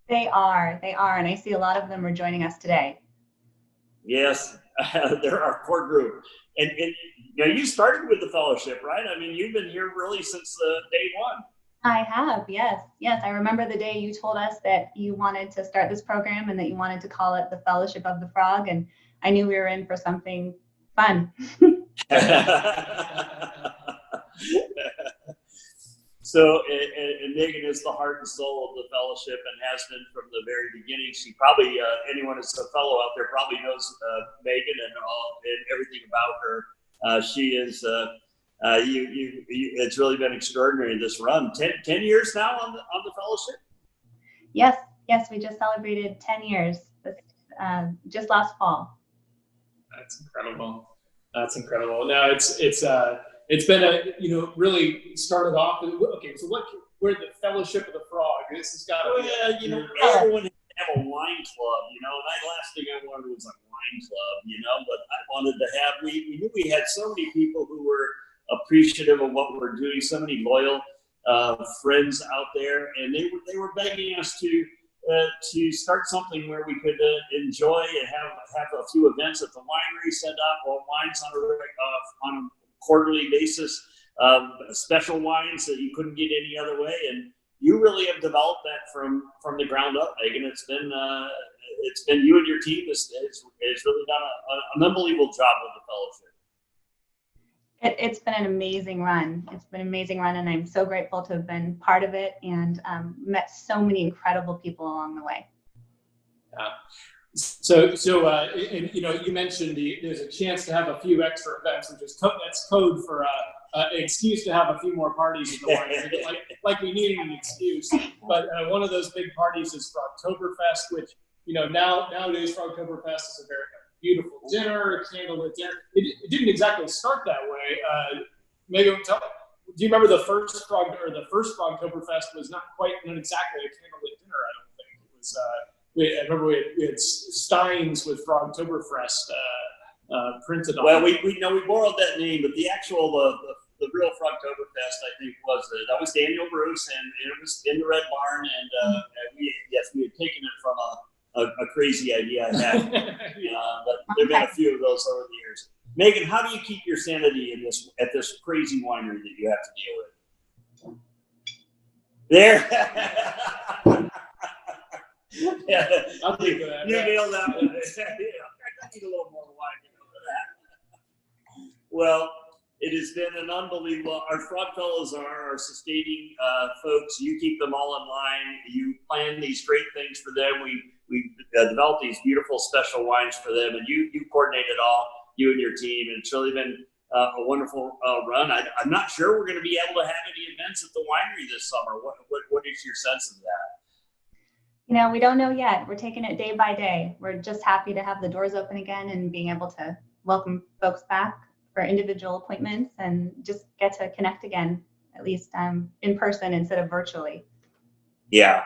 They are, and I see a lot of them are joining us today. Yes, they're our core group. And you know, you started with the Fellowship, right? I mean, you've been here really since day one. I have, yes. I remember the day you told us that you wanted to start this program and that you wanted to call it the Fellowship of the Frog, and I knew we were in for something fun. So, and Megan is the heart and soul of the Fellowship and has been from the very beginning. She probably, anyone who's a fellow out there probably knows Megan and everything about her. She is, it's really been extraordinary, this run. 10 years now on the Fellowship? Yes, we just celebrated 10 years just last fall. That's incredible. Now it's been really started off. Okay, so where the Fellowship of the Frog? This has got to be. Everyone have a wine club, and the last thing I wanted was a wine club, but I wanted to have. We knew we had so many people who were appreciative of what we're doing, so many loyal friends out there, and they were begging us to start something where we could enjoy and have a few events at the winery, send out wines on a quarterly basis, special wines that you couldn't get any other way, and you really have developed that from the ground up, Megan. It's been you and your team has really done an unbelievable job with the Fellowship. It's been an amazing run. And I'm so grateful to have been part of it and met so many incredible people along the way. So you mentioned there's a chance to have a few extra events, which is that's code for an excuse to have a few more parties at the winery, like we needed an excuse. But one of those big parties is Frogtoberfest, which nowadays Frogtoberfest is a very beautiful dinner, candlelit dinner. It didn't exactly start that way. Maybe do you remember the first Frogtoberfest was not exactly a candlelit dinner? I don't think it was. I remember we had steins with Frogtoberfest printed on. Well, we borrowed that name, but the actual the real Frogtoberfest, I think, that was Daniel Bruce, and it was in the Red Barn, and we had taken it from a crazy idea I had. But there've been a few of those over the years. Megan, how do you keep your sanity at this crazy winery that you have to deal with? There. Yeah, I'll think of that. You nailed that one. I need a little more wine for that. Well, it has been an unbelievable. Our frog fellows are our sustaining folks. You keep them all in line. You plan these great things for them. We develop these beautiful special wines for them, and you coordinate it all, you and your team. And it's really been a wonderful run. I'm not sure we're going to be able to have any events at the winery this summer. What is your sense of that? We don't know yet. We're taking it day by day. We're just happy to have the doors open again and being able to welcome folks back for individual appointments and just get to connect again, at least in person instead of virtually. Yeah,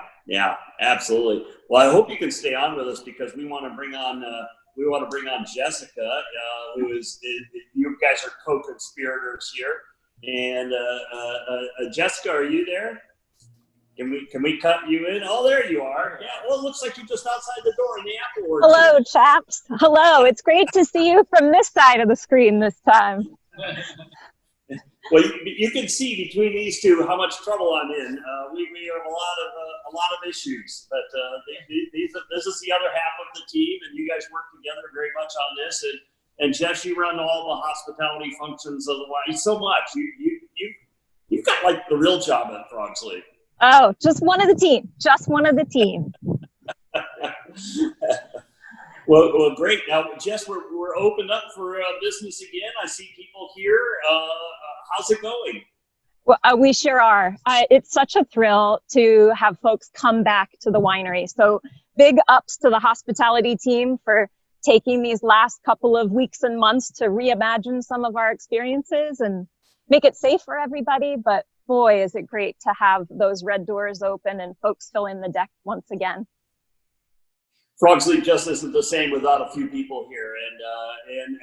absolutely. Well, I hope you can stay on with us because we want to bring on Jessica, who is you guys are co-conspirators here, and Jessica, are you there? Can we cut you in? Oh, there you are. Yeah. Well, it looks like you're just outside the door in the apple orchard. Hello, chaps. Hello. It's great to see you from this side of the screen this time. Well, you can see between these two how much trouble I'm in. We have a lot of issues, but this is the other half of the team, and you guys work together very much on this. And Jess, you run all the hospitality functions of the wine. So much. You've got like the real job at Frogs Leap. Oh, just one of the team. Just one of the team. Well, great. Now, Jess, we're opened up for business again. I see people here. How's it going? Well, we sure are. It's such a thrill to have folks come back to the winery. So big ups to the hospitality team for taking these last couple of weeks and months to reimagine some of our experiences and make it safe for everybody. But boy, is it great to have those red doors open and folks filling the deck once again. Frogs Leap just isn't the same without a few people here,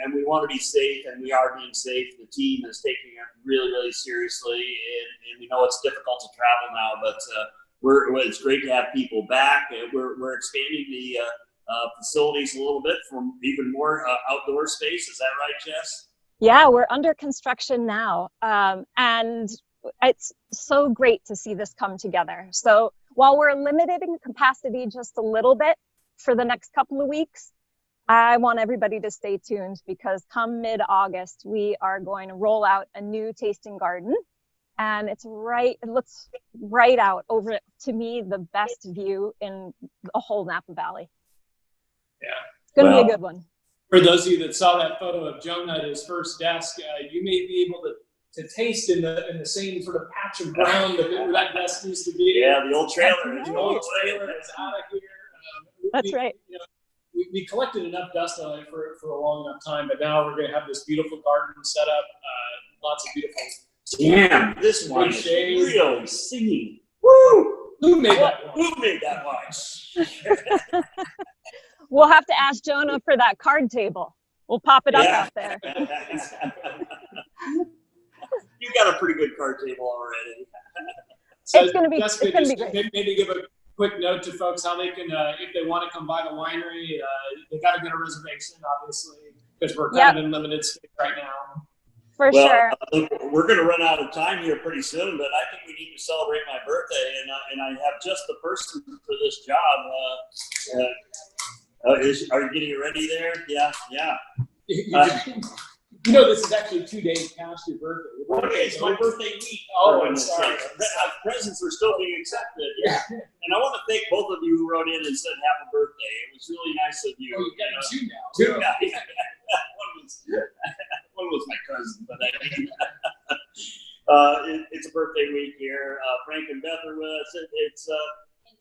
and we want to be safe, and we are being safe. The team is taking it really, really seriously, and we know it's difficult to travel now, but it's great to have people back. We're expanding the facilities a little bit from even more outdoor space. Is that right, Jess? Yeah, we're under construction now, and it's so great to see this come together. So while we're limited in capacity just a little bit for the next couple of weeks, I want everybody to stay tuned because come mid-August, we are going to roll out a new tasting garden, and it looks right out over, to me, the best view in the whole Napa Valley. Yeah. It's going to be a good one. For those of you that saw that photo of Jonah at his first desk, you may be able to taste in the same sort of patch of ground that desk used to be. Yeah, the old trailer. The old trailer is out of here. That's right. You know, we collected enough dust on it for a long enough time, but now we're going to have this beautiful garden set up. Lots of beautiful. Damn, this one is shades. really singing. Woo! Who made that one? Who made that one? We'll have to ask Jonah for that card table. We'll pop it up out there. You got a pretty good card table already. So it's going to be great. Maybe give a quick note to folks how they can, if they want to come by the winery, they got to get a reservation, obviously, because we're kind of in limited space right now. For sure. We're going to run out of time here pretty soon, but I think we need to celebrate my birthday, and I have just the person for this job. Are you getting ready there? Yeah. You know, this is actually 2 days past your birthday. Okay, it's my birthday week. Oh, I'm sorry. Presents are still being accepted. Yeah. And I want to thank both of you who wrote in and said happy birthday. It was really nice of you. Oh, you got two now. Two. One was my cousin, but it's a birthday week here. Frank and Beth are with us.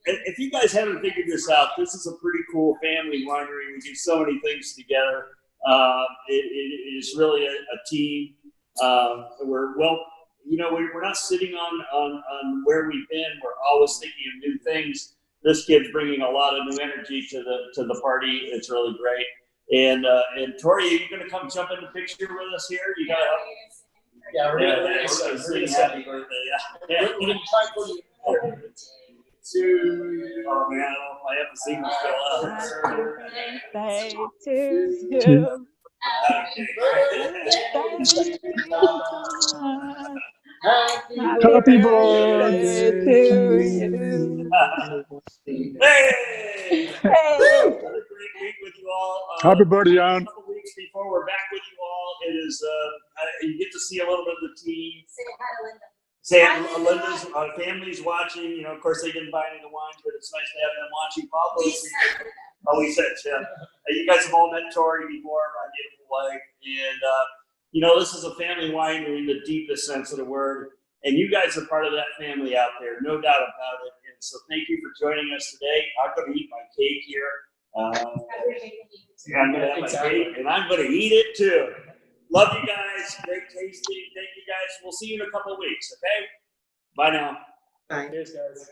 If you guys haven't figured this out, this is a pretty cool family winery. We do so many things together. It is really a team. We're not sitting on where we've been. We're always thinking of new things. This kid's bringing a lot of new energy to the party. It's really great. And Tori, are you going to come jump in the picture with us here? You got to help. Yeah, we're going to sing happy birthday. Yeah. We're going to try for you. Oh man, I have to sing this still out. Birthday to you. Happy birthday to you. Hey! Another great week with you all. Happy birthday, Jan. A couple weeks before we're back with you all, it is you get to see a little bit of the team. Say Linda's family's watching. You know, of course, they didn't buy any of the wines, but it's nice to have them watching. Pablo, we said, you guys have all met Tori before, my beautiful wife, and this is a family winery in the deepest sense of the word, and you guys are part of that family out there, no doubt about it. And so, thank you for joining us today. I'm going to eat my cake here. I'm going to have my cake, and I'm going to eat it too. Love you guys. Great tasting. Thank you guys. We'll see you in a couple of weeks, okay? Bye now. Bye. Cheers, guys.